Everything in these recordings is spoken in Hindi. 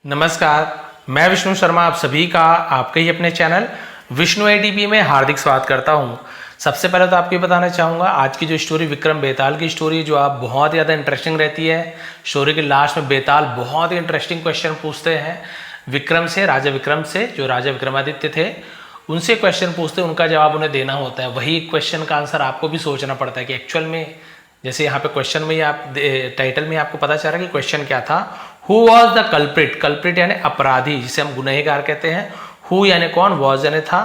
नमस्कार, मैं विष्णु शर्मा आप सभी का आपके ही अपने चैनल विष्णु एडीपी में हार्दिक स्वागत करता हूं। सबसे पहले तो आपको ये बताना चाहूँगा, आज की जो स्टोरी विक्रम बेताल की स्टोरी जो आप बहुत ज़्यादा इंटरेस्टिंग रहती है। स्टोरी के लास्ट में बेताल बहुत ही इंटरेस्टिंग क्वेश्चन पूछते हैं विक्रम से, राजा विक्रम से, जो राजा विक्रमादित्य थे उनसे क्वेश्चन पूछते हैं, उनका जवाब उन्हें देना होता है। वही क्वेश्चन का आंसर आपको भी सोचना पड़ता है कि एक्चुअल में, जैसे यहाँ पे क्वेश्चन में आप टाइटल में आपको पता चल रहा है कि क्वेश्चन क्या था, who was the culprit. Culprit यानी अपराधी, जिसे हम गुनहगार कहते हैं। हु यानी कौन, वॉज यानी था,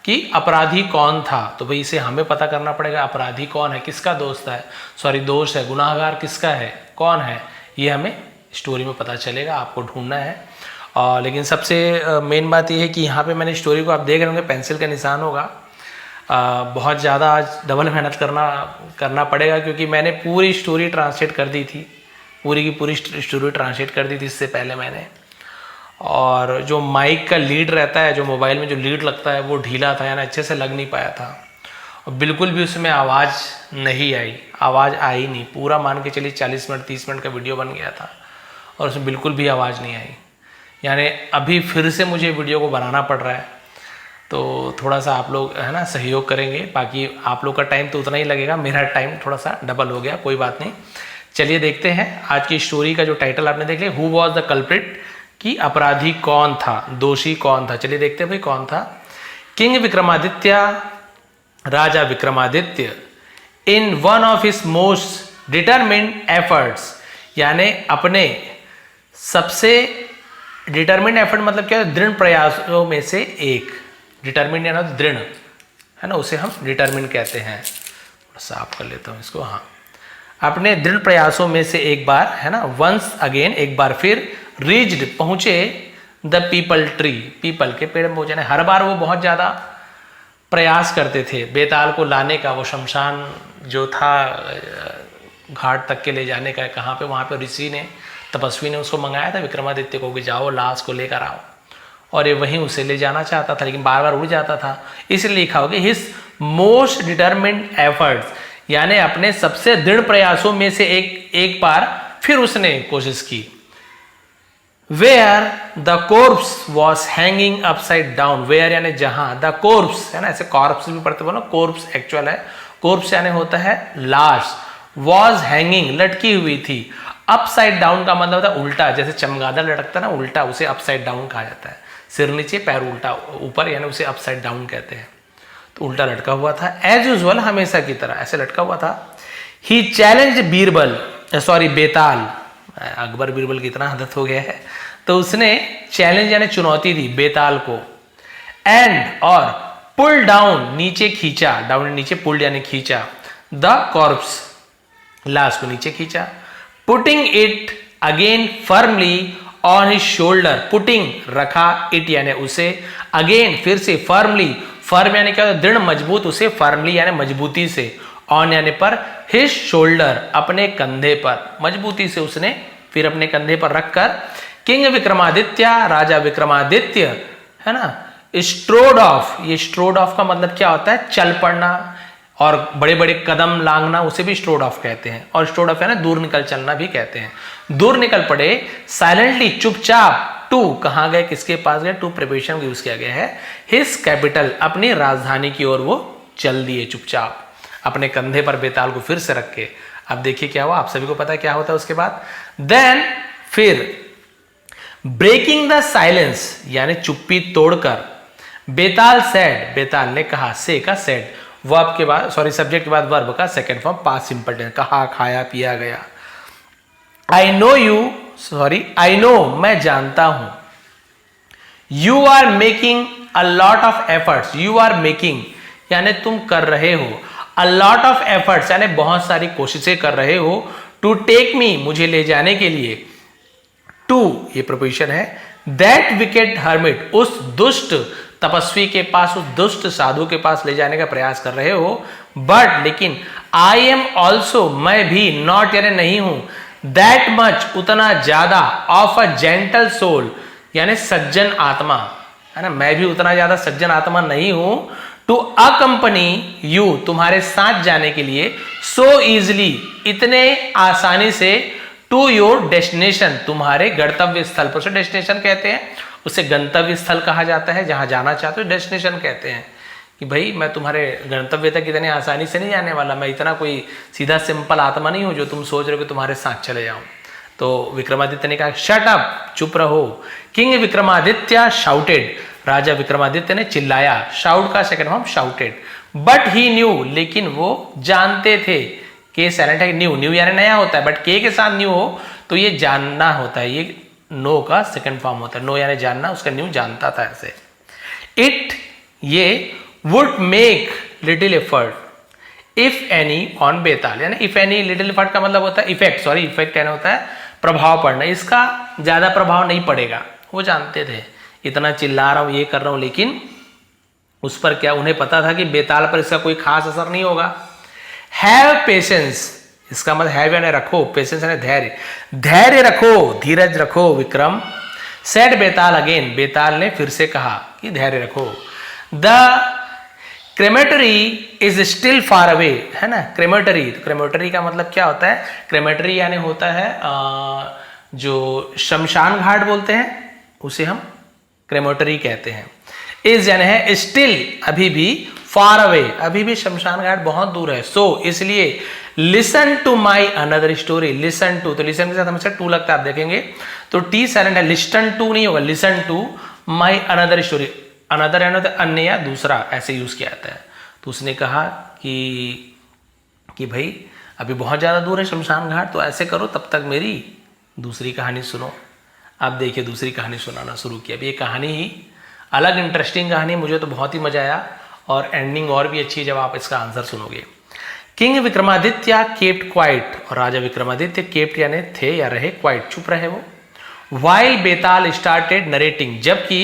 कि अपराधी कौन था। तो भाई इसे हमें पता करना पड़ेगा, अपराधी कौन है, किसका दोस्त है, सॉरी दोष है, गुनाहगार किसका है, कौन है, ये हमें स्टोरी में पता चलेगा, आपको ढूंढना है। लेकिन सबसे मेन बात यह है कि यहाँ पे मैंने स्टोरी को आप देख रहे होंगे पेंसिल का निशान होगा। बहुत ज़्यादा आज डबल मेहनत करना पड़ेगा, क्योंकि मैंने पूरी स्टोरी ट्रांसलेट कर दी थी, पूरी की पूरी स्टोरी ट्रांसलेट कर दी थी इससे पहले मैंने। और जो माइक का लीड रहता है, जो मोबाइल में जो लीड लगता है, वो ढीला था, यानी अच्छे से लग नहीं पाया था, और बिल्कुल भी उसमें आवाज़ नहीं आई, आवाज़ आई नहीं। पूरा मान के चलिए 40 मिनट 30 मिनट का वीडियो बन गया था और उसमें बिल्कुल भी आवाज़ नहीं आई। यानी अभी फिर से मुझे वीडियो को बनाना पड़ रहा है, तो थोड़ा सा आप लोग है ना सहयोग करेंगे। बाकी आप लोग का टाइम तो उतना ही लगेगा, मेरा टाइम थोड़ा सा डबल हो गया, कोई बात नहीं। चलिए देखते हैं आज की स्टोरी का जो टाइटल आपने देख लिया, हु वॉज द कल्प्रिट, कि अपराधी कौन था, दोषी कौन था। चलिए देखते हैं भाई कौन था। King Vikramaditya, Raja Vikramaditya, in one of his most determined efforts, यानी अपने सबसे डिटरमिन्ड एफर्ट मतलब क्या है, दृढ़ प्रयासों में से एक। डिटरमिन्ड यानी दृढ़ है ना, उसे हम डिटरमिन्ड कहते हैं। साफ कर लेता हूँ इसको। हाँ, अपने दृढ़ प्रयासों में से एक बार है ना, वंस अगेन, एक बार फिर, रीच्ड पहुंचे, द पीपल ट्री, पीपल के पेड़ में पहुंचे। हर बार वो बहुत ज़्यादा प्रयास करते थे बेताल को लाने का, वो शमशान जो था घाट तक के ले जाने का, कहाँ पे, वहाँ पे ऋषि ने, तपस्वी ने उसको मंगाया था विक्रमादित्य को कि जाओ लाश को लेकर आओ, और ये वहीं उसे ले जाना चाहता था, लेकिन बार बार उड़ जाता था। इसलिए लिखा होगा हिज मोस्ट डिटरमिन्ड एफर्ट्स, यानी अपने सबसे दृढ़ प्रयासों में से एक बार फिर उसने कोशिश की। Where the corpse was hanging upside down, where यानी जहां, द कोर्प्स है ना, ऐसे कॉर्प्स भी पढ़ते बोलो, कोर्प्स एक्चुअल है, कोर्प्स यानी होता है लाश, वॉज हैंगिंग लटकी हुई थी, अपसाइड डाउन का मतलब होता है उल्टा, जैसे चमगादड़ लटकता है ना उल्टा, उसे अपसाइड डाउन कहा जाता है। सिर नीचे पैर उल्टा ऊपर, यानी उसे अपसाइड डाउन कहते हैं। तो उल्टा लटका हुआ था, एज यूजुअल हमेशा की तरह ऐसे लटका हुआ था। ही चैलेंज बीरबल, सॉरी बेताल, अकबर बीरबल की इतना आदत हो गया है, तो उसने चैलेंज यानी चुनौती दी बेताल को। एंड और पुल डाउन नीचे खींचा, डाउन नीचे, पुल यानी खींचा, द कॉर्प्स लाश को नीचे खींचा। Putting it again firmly on his shoulder, putting रखा, इट यानी उसे, अगेन फिर से, फर्मली, फर्म यानी क्या, दृढ़ मजबूत, उसे फर्मली यानी मजबूती से, ऑन यानी पर, हिज शोल्डर अपने कंधे पर, मजबूती से उसने फिर अपने कंधे पर रखकर, किंग विक्रमादित्य, राजा विक्रमादित्य है ना, स्ट्रोड ऑफ, ये स्ट्रोड ऑफ का मतलब क्या होता है, चल पड़ना और बड़े बड़े कदम लांघना, उसे भी स्ट्रोड ऑफ कहते हैं। और स्ट्रोड ऑफ है ना दूर निकल चलना भी कहते हैं। दूर निकल पड़े, साइलेंटली चुपचाप, टू कहाँ गए, किसके पास गए, टू प्रिपरेशन यूज किया गया है, हिज कैपिटल अपनी राजधानी की ओर वो चल दिए चुपचाप, अपने कंधे पर बेताल को फिर से रख के। अब देखिए क्या हुआ, आप सभी को पता है क्या होता है उसके बाद। देन फिर ब्रेकिंग द साइलेंस यानी चुप्पी तोड़कर, बेताल सेड, बेताल ने कहा, से का सेड, वर्ब के बाद, सॉरी सब्जेक्ट के बाद वर्ब का second form past simple tense, कहा, खाया, पिया गया। I know you, sorry I know, मैं जानता हूं, you are making a lot of efforts, you are making यानी तुम कर रहे हो, अ लॉट ऑफ एफर्ट्स यानी बहुत सारी कोशिशें कर रहे हो, टू टेक मी मुझे ले जाने के लिए, टू ये प्रपोजिशन है, दैट विकेट हर्मिट उस दुष्ट तपस्वी के पास, उस दुष्ट साधु के पास ले जाने का प्रयास कर रहे हो, बट लेकिन, आई एम ऑल्सो मैं भी, नॉट यानी नहीं हूं, दैट मच उतना ज्यादा, ऑफ अ जेंटल सोल यानी सज्जन आत्मा है ना, मैं भी उतना ज्यादा सज्जन आत्मा नहीं हूं, टू अकंपनी यू तुम्हारे साथ जाने के लिए, सो इजिली इतने आसानी से, टू योर डेस्टिनेशन, तुम्हारे गंतव्य स्थल पर। उसे डेस्टिनेशन कहते हैं, उसे गंतव्य स्थल कहा जाता है, जहां जाना चाहते हो डेस्टिनेशन कहते हैं। कि भाई मैं तुम्हारे गंतव्य तक इतने आसानी से नहीं जाने वाला, मैं इतना कोई सीधा सिंपल आत्मा नहीं हूं जो तुम सोच रहे हो कि तुम्हारे साथ चले जाऊं। तो विक्रमादित्य ने कहा शट अप, चुप रहो। किंग विक्रमादित्य शाउटेड, राजा विक्रमादित्य ने चिल्लाया। शाउट का second form shouted. But he new, लेकिन वो जानते थे। के साइलेंट है, न्यू, न्यू यानी नया होता है, बट के साथ न्यू हो तो ये जानना होता है, ये नो का सेकंड फॉर्म होता है। नो यानी जानना, उसका न्यू जानता था ऐसे। इट, ये would make little effort if any on Betal, यानी इफ एनी, लिटिल एफर्ट का मतलब होता है इफेक्ट, सॉरी इफेक्ट यानी होता है प्रभाव पड़ना, इसका ज्यादा प्रभाव नहीं पड़ेगा। वो जानते थे इतना चिल्ला रहा हूं, ये कर रहा हूं, लेकिन उस पर क्या, उन्हें पता था कि बेताल पर इसका कोई खास असर नहीं होगा। हैव पेशेंस, इसका मतलब हैव यानी रखो, पेशेंस यानी धैर्य, धैर्य रखो, धीरज रखो विक्रम। सेड बेताल अगेन, बेताल ने फिर से कहा कि धैर्य रखो। The crematory is still far away, है ना। क्रेमेटरी, तो क्रेमेटरी का मतलब क्या होता है, क्रेमेटरी यानी होता है जो शमशान घाट बोलते हैं, उसे हम क्रेमेटरी कहते हैं। इज यानी है स्टिल, अभी भी, फार अवे, अभी भी शमशान घाट बहुत दूर है। सो इसलिए listen to my another story, listen to, तो लिसन के साथ हमेशा टू लगता है, आप देखेंगे तो टी साइलेंट है, लिस्टन टू नहीं होगा, listen to my another story. Another यानी होता है अन्य या दूसरा, ऐसे यूज किया जाता है। तो उसने कहा कि भाई अभी बहुत ज्यादा दूर है शमशान घाट, तो ऐसे करो तब तक मेरी दूसरी कहानी सुनो। आप देखिए दूसरी कहानी सुनाना शुरू किया। अभी ये कहानी ही अलग इंटरेस्टिंग कहानी, मुझे तो बहुत ही मजा आया, और एंडिंग और भी अच्छी है जब आप इसका आंसर सुनोगे। किंग विक्रमादित्य केप्ट क्वाइट, और राजा विक्रमादित्य केप्ट यानी थे या रहे, क्वाइट चुप रहे वो। वाइल बेताल स्टार्टेड नरेटिंग, जबकि,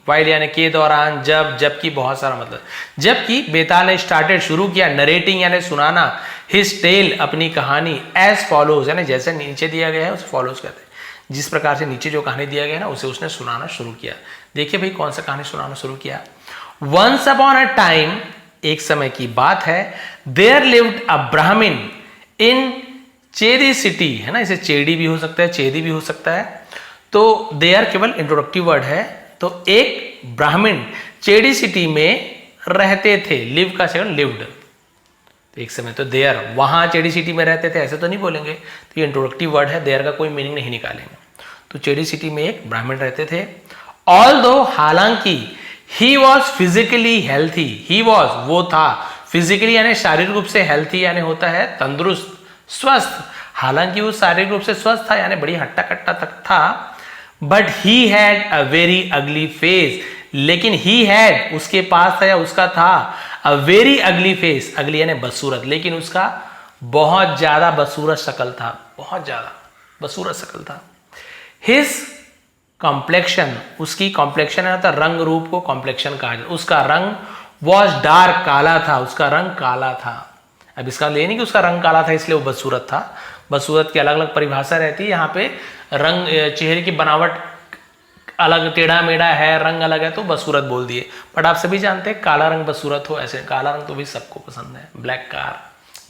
वाइल यानी के दौरान, जबकि बहुत सारा मतलब, जबकि बेताल ने स्टार्टेड शुरू किया, नरेटिंग यानी सुनाना, हिज टेल अपनी कहानी, एज फॉलोज यानी जैसे नीचे दिया गया है उसे फॉलोज कहते हैं। जिस प्रकार से नीचे जो कहानी दिया गया है ना उसे उसने सुनाना शुरू किया। देखिए भाई कौन सा कहानी सुनाना शुरू किया। वंस अपॉन अ टाइम, एक समय की बात है, देयर लिव्ड अ ब्राह्मण इन चेदी सिटी, है ना, इसे चेडी भी हो सकता है, चेदी भी हो सकता है, तो देयर केवल इंट्रोडक्टिव वर्ड है। तो एक ब्राह्मण चेडी सिटी में रहते थे, लिव का सेकंड लिव्ड, तो एक समय तो देयर, वहां चेडी सिटी में रहते थे ऐसे तो नहीं बोलेंगे, तो ये इंट्रोडक्टिव वर्ड है, देयर का कोई मीनिंग नहीं निकालेंगे। तो चेडी सिटी में एक ब्राह्मण रहते थे। ऑल्दो, हालांकि, he was physically healthy, he was वो था, फिजिकली यानी शारीरिक रूप से, हेल्थी यानी होता है तंदुरुस्त, स्वस्थ, हालांकि वो शारीरिक रूप से स्वस्थ था यानी बड़ी हट्टा कट्टा तक था। But he had a very ugly face, लेकिन ही हैड उसके पास था या उसका था, अ वेरी अगली फेस, अगली यानी बदसूरत, लेकिन उसका बहुत ज्यादा बदसूरत शक्ल था, बहुत ज्यादा बदसूरत शक्ल था। हिज कॉम्प्लेक्शन, उसकी कॉम्प्लेक्शन है तो रंग रूप को कॉम्प्लेक्शन कहा जाता है, उसका रंग वॉज डार्क, काला था, उसका रंग काला था। अब इसका ले नहीं कि उसका रंग काला था इसलिए वो बदसूरत था, बदसूरत की अलग अलग परिभाषा रहती है। यहाँ पे रंग, चेहरे की बनावट अलग, टेढ़ा मेढ़ा है, रंग अलग है तो बदसूरत बोल दिए, बट आप सभी जानते हैं काला रंग बदसूरत हो, ऐसे काला रंग तो भी सबको पसंद है। ब्लैक कार,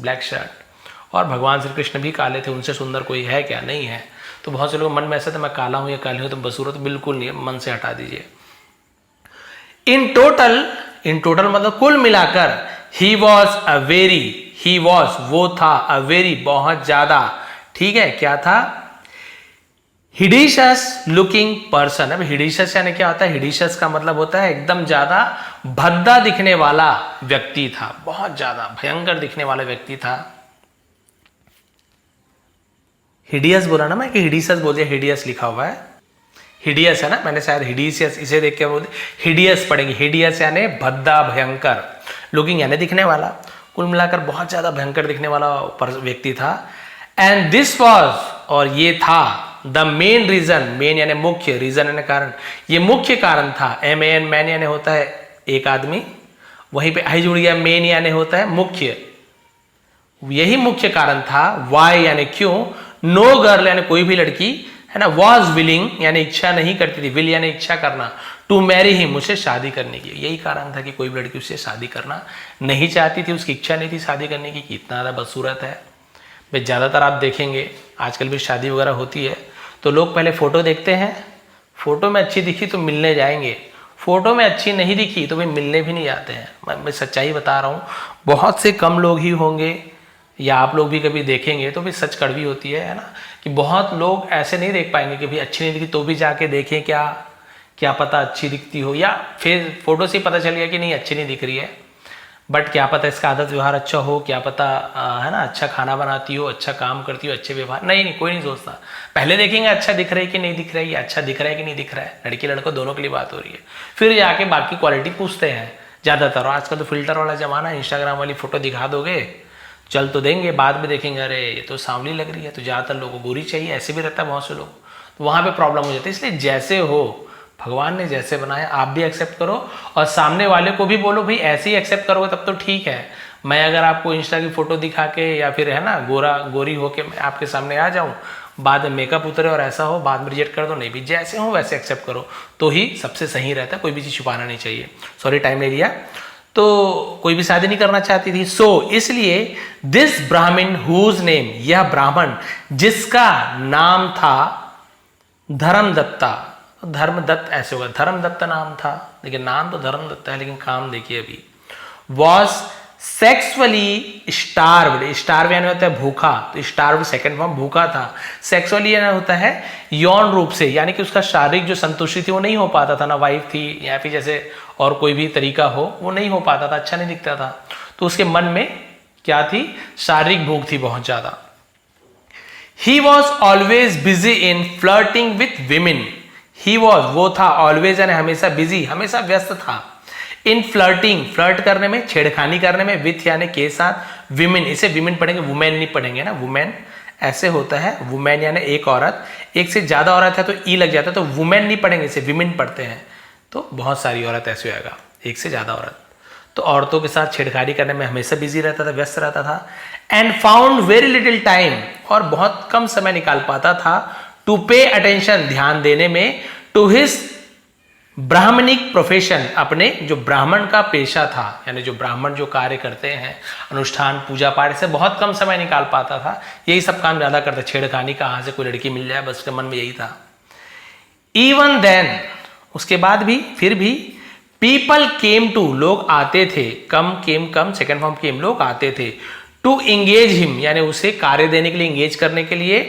ब्लैक शर्ट, और भगवान श्री कृष्ण भी काले थे, उनसे सुंदर कोई है क्या, नहीं है। तो बहुत से लोग मन में ऐसा था मैं काला हूं या काली हूं तो बदसूरत, बिल्कुल नहीं, मन से हटा दीजिए। इन टोटल मतलब कुल मिलाकर, he was a very, he was वो था, अ वेरी बहुत ज्यादा, ठीक है, क्या था, हिडिशस लुकिंग पर्सन। अब हिडिशस यानी क्या होता है, हिडिशस का मतलब होता है एकदम ज्यादा भद्दा दिखने वाला व्यक्ति था, बहुत ज्यादा भयंकर दिखने वाला व्यक्ति था। हिडियस बोला ना मैं कि हिडिशस बोल दिया, हिडियस लिखा हुआ है, हिडियस है ना, मैंने शायद हिडियस इसे देख के बोल दिया, हिडियस पढ़ेंगे, हिडियस यानी भद्दा भयंकर, लुकिंग यानी दिखने वाला, कुल मिलाकर बहुत ज्यादा भयंकर दिखने वाला व्यक्ति था। एंड दिस वॉज, और ये था, द मेन रीजन, मेन यानी मुख्य, रीजन यानी कारण, ये मुख्य कारण था। एन मैन यानी होता है एक आदमी, वहीं पे आई जुड़ गया, मेन यानी होता है मुख्य, यही मुख्य कारण था। वाई यानी क्यों, नो गर्ल यानी कोई भी लड़की, है ना, वॉज विलिंग यानी इच्छा नहीं करती थी, विल यानी इच्छा करना, टू मैरी हिम उसे शादी करने की, यही कारण था कि कोई भी लड़की उससे शादी करना नहीं चाहती थी, उसकी इच्छा नहीं थी शादी करने की, कि इतना ज्यादा बदसूरत है। भाई ज़्यादातर आप देखेंगे आजकल भी शादी वगैरह होती है तो लोग पहले फ़ोटो देखते हैं, फ़ोटो में अच्छी दिखी तो मिलने जाएंगे, फ़ोटो में अच्छी नहीं दिखी तो भाई मिलने भी नहीं जाते हैं। मैं सच्चाई बता रहा हूँ, बहुत से कम लोग ही होंगे या आप लोग भी कभी देखेंगे तो भी सच कड़वी होती है ना, कि बहुत लोग ऐसे नहीं देख पाएंगे कि भाई अच्छी नहीं दिखी तो भी जाके देखें, क्या पता अच्छी दिखती हो, या फिर फोटो से पता चल गया कि नहीं अच्छी नहीं दिख रही है, बट क्या पता इसका आदत व्यवहार अच्छा हो, क्या पता है ना अच्छा खाना बनाती हो, अच्छा काम करती हो, अच्छे व्यवहार। नहीं, कोई नहीं सोचता, पहले देखेंगे अच्छा दिख रहा है कि नहीं दिख रहा है, या अच्छा दिख रहा है कि नहीं दिख रहा है, लड़की लड़कों दोनों के लिए बात हो रही है, फिर जाके बाकी क्वालिटी पूछते हैं ज़्यादातर। आजकल तो फिल्टर वाला ज़माना है, इंस्टाग्राम वाली फ़ोटो दिखा दोगे चल तो देंगे, बाद में देखेंगे अरे ये तो सांवली लग रही है, तो ज़्यादातर लोगों को गोरी चाहिए, ऐसे भी रहता है बहुत से लोग, तो वहाँ पे प्रॉब्लम हो जाती है। इसलिए जैसे हो, भगवान ने जैसे बनाया आप भी एक्सेप्ट करो, और सामने वाले को भी बोलो भाई ऐसे ही एक्सेप्ट करोगे तब तो ठीक है। मैं अगर आपको इंस्टा की फ़ोटो दिखा के या फिर है ना गोरी होके मैं आपके सामने आ जाऊँ, बाद में मेकअप उतरे और ऐसा हो, बाद में रिजेक्ट कर दो, नहीं भी जैसे हो वैसे एक्सेप्ट करो तो ही सबसे सही रहता है, कोई भी चीज़ छुपाना नहीं चाहिए। सॉरी टाइम ले लिया। तो कोई भी शादी नहीं करना चाहती थी, सो इसलिए दिस ब्राह्मण हुज नेम, यह ब्राह्मण जिसका नाम था धर्मदत्ता, धर्मदत्त ऐसे होगा, धर्मदत्त नाम था, लेकिन नाम तो धर्मदत्ता है लेकिन काम देखिए अभी, वॉज सेक्सुअली स्टार्व्ड, स्टार्व यानी होता है भूखा, तो स्टार्व्ड सेकंड फॉर्म भूखा था, सेक्सुअली यानी होता है यौन रूप से, यानी कि उसका शारीरिक जो संतुष्टि थी वो नहीं हो पाता था ना, वाइफ थी या फिर जैसे और कोई भी तरीका हो वो नहीं हो पाता था, अच्छा नहीं दिखता था, तो उसके मन में क्या थी, शारीरिक भूख थी बहुत ज्यादा। He was always busy in flirting with women, he was वो था, ऑलवेज यानी हमेशा बिजी, हमेशा व्यस्त था, इन फ्लर्टिंग फ्लर्ट करने में, छेड़खानी करने में, विथ यानी के साथ, विमेन इसे विमेन पढ़ेंगे, वुमेन नहीं पढ़ेंगे ना, वुमेन ऐसे होता है, वुमेन यानी एक औरत, एक से ज्यादा औरत है तो ई लग जाता है, तो वुमेन नहीं पढ़ेंगे, इसे विमेन पढ़ते हैं, तो बहुत सारी औरत ऐसे होगा, एक से ज्यादा औरत, तो औरतों के साथ छेड़खानी करने में हमेशा बिजी रहता था, व्यस्त रहता था, and found very little time, और बहुत कम समय निकाल पाता था, टू पे अटेंशन ध्यान देने में, टू हिज ब्राह्मणिक प्रोफेशन अपने जो ब्राह्मण का पेशा था, यानी जो ब्राह्मण जो कार्य करते हैं अनुष्ठान पूजा पाठ से बहुत कम समय निकाल पाता था, यही सब काम ज्यादा करता, छेड़खानी कहाँ से कोई लड़की मिल जाए बस उसके मन में यही था। इवन देन उसके बाद भी फिर भी पीपल केम टू लोग आते थे, कम सेकेंड फॉर्म केम लोग आते थे, टू एंगेज हिम यानी उसे कार्य देने के लिए, एंगेज करने के लिए,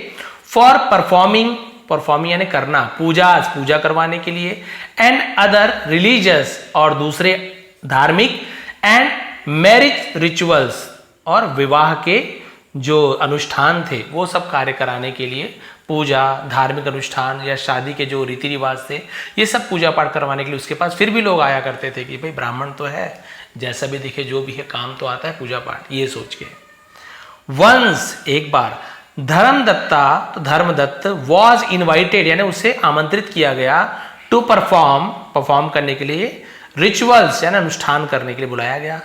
फॉर परफॉर्मिंग यानी करना, पूजा करवाने के लिए, एंड अदर रिलीजियस और दूसरे धार्मिक, एंड मैरिज रिचुअल्स और विवाह के जो अनुष्ठान थे वो सब कार्य कराने के लिए, पूजा धार्मिक अनुष्ठान या शादी के जो रीति रिवाज थे ये सब पूजा पाठ करवाने के लिए उसके पास फिर भी लोग आया करते थे कि भाई ब्राह्मण तो है, जैसा भी दिखे जो भी है काम तो आता है पूजा पाठ, ये सोच के। वंस एक बार धर्मदत्ता तो धर्मदत्त वॉज इन्वाइटेड यानी उसे आमंत्रित किया गया, टू परफॉर्म करने के लिए, रिचुअल्स यानी अनुष्ठान करने के लिए बुलाया गया,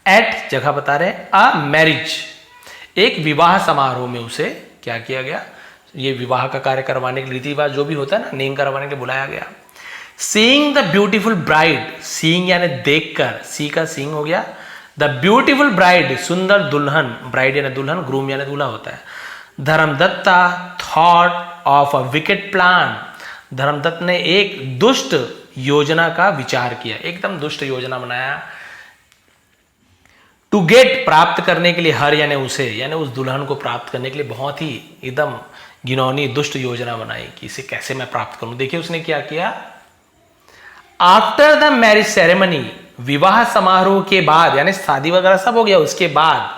एट जगह बता रहे अ मैरिज एक विवाह समारोह में उसे क्या किया गया, ये विवाह का कार्य करवाने के रीति रिवाज जो भी होता है ना, नेम करवाने के लिए बुलाया गया। Seeing the beautiful bride, seeing यानी देखकर, सी का सीइंग हो गया, द ब्यूटीफुल ब्राइड सुंदर दुल्हन, ब्राइड यानी दुल्हन, ग्रूम यानी दूल्हा होता है। Dharmadatta thought of a wicked plan, Dharmadatt ने एक दुष्ट योजना का विचार किया, एकदम दुष्ट योजना बनाया, टू गेट प्राप्त करने के लिए, हर यानी उसे यानी उस दुल्हन को प्राप्त करने के लिए बहुत ही एकदम घिनौनी दुष्ट योजना बनाई कि इसे कैसे मैं प्राप्त करूं। देखिए उसने क्या किया, आफ्टर द मैरिज सेरेमनी विवाह समारोह के बाद यानी शादी वगैरह सब हो गया उसके बाद,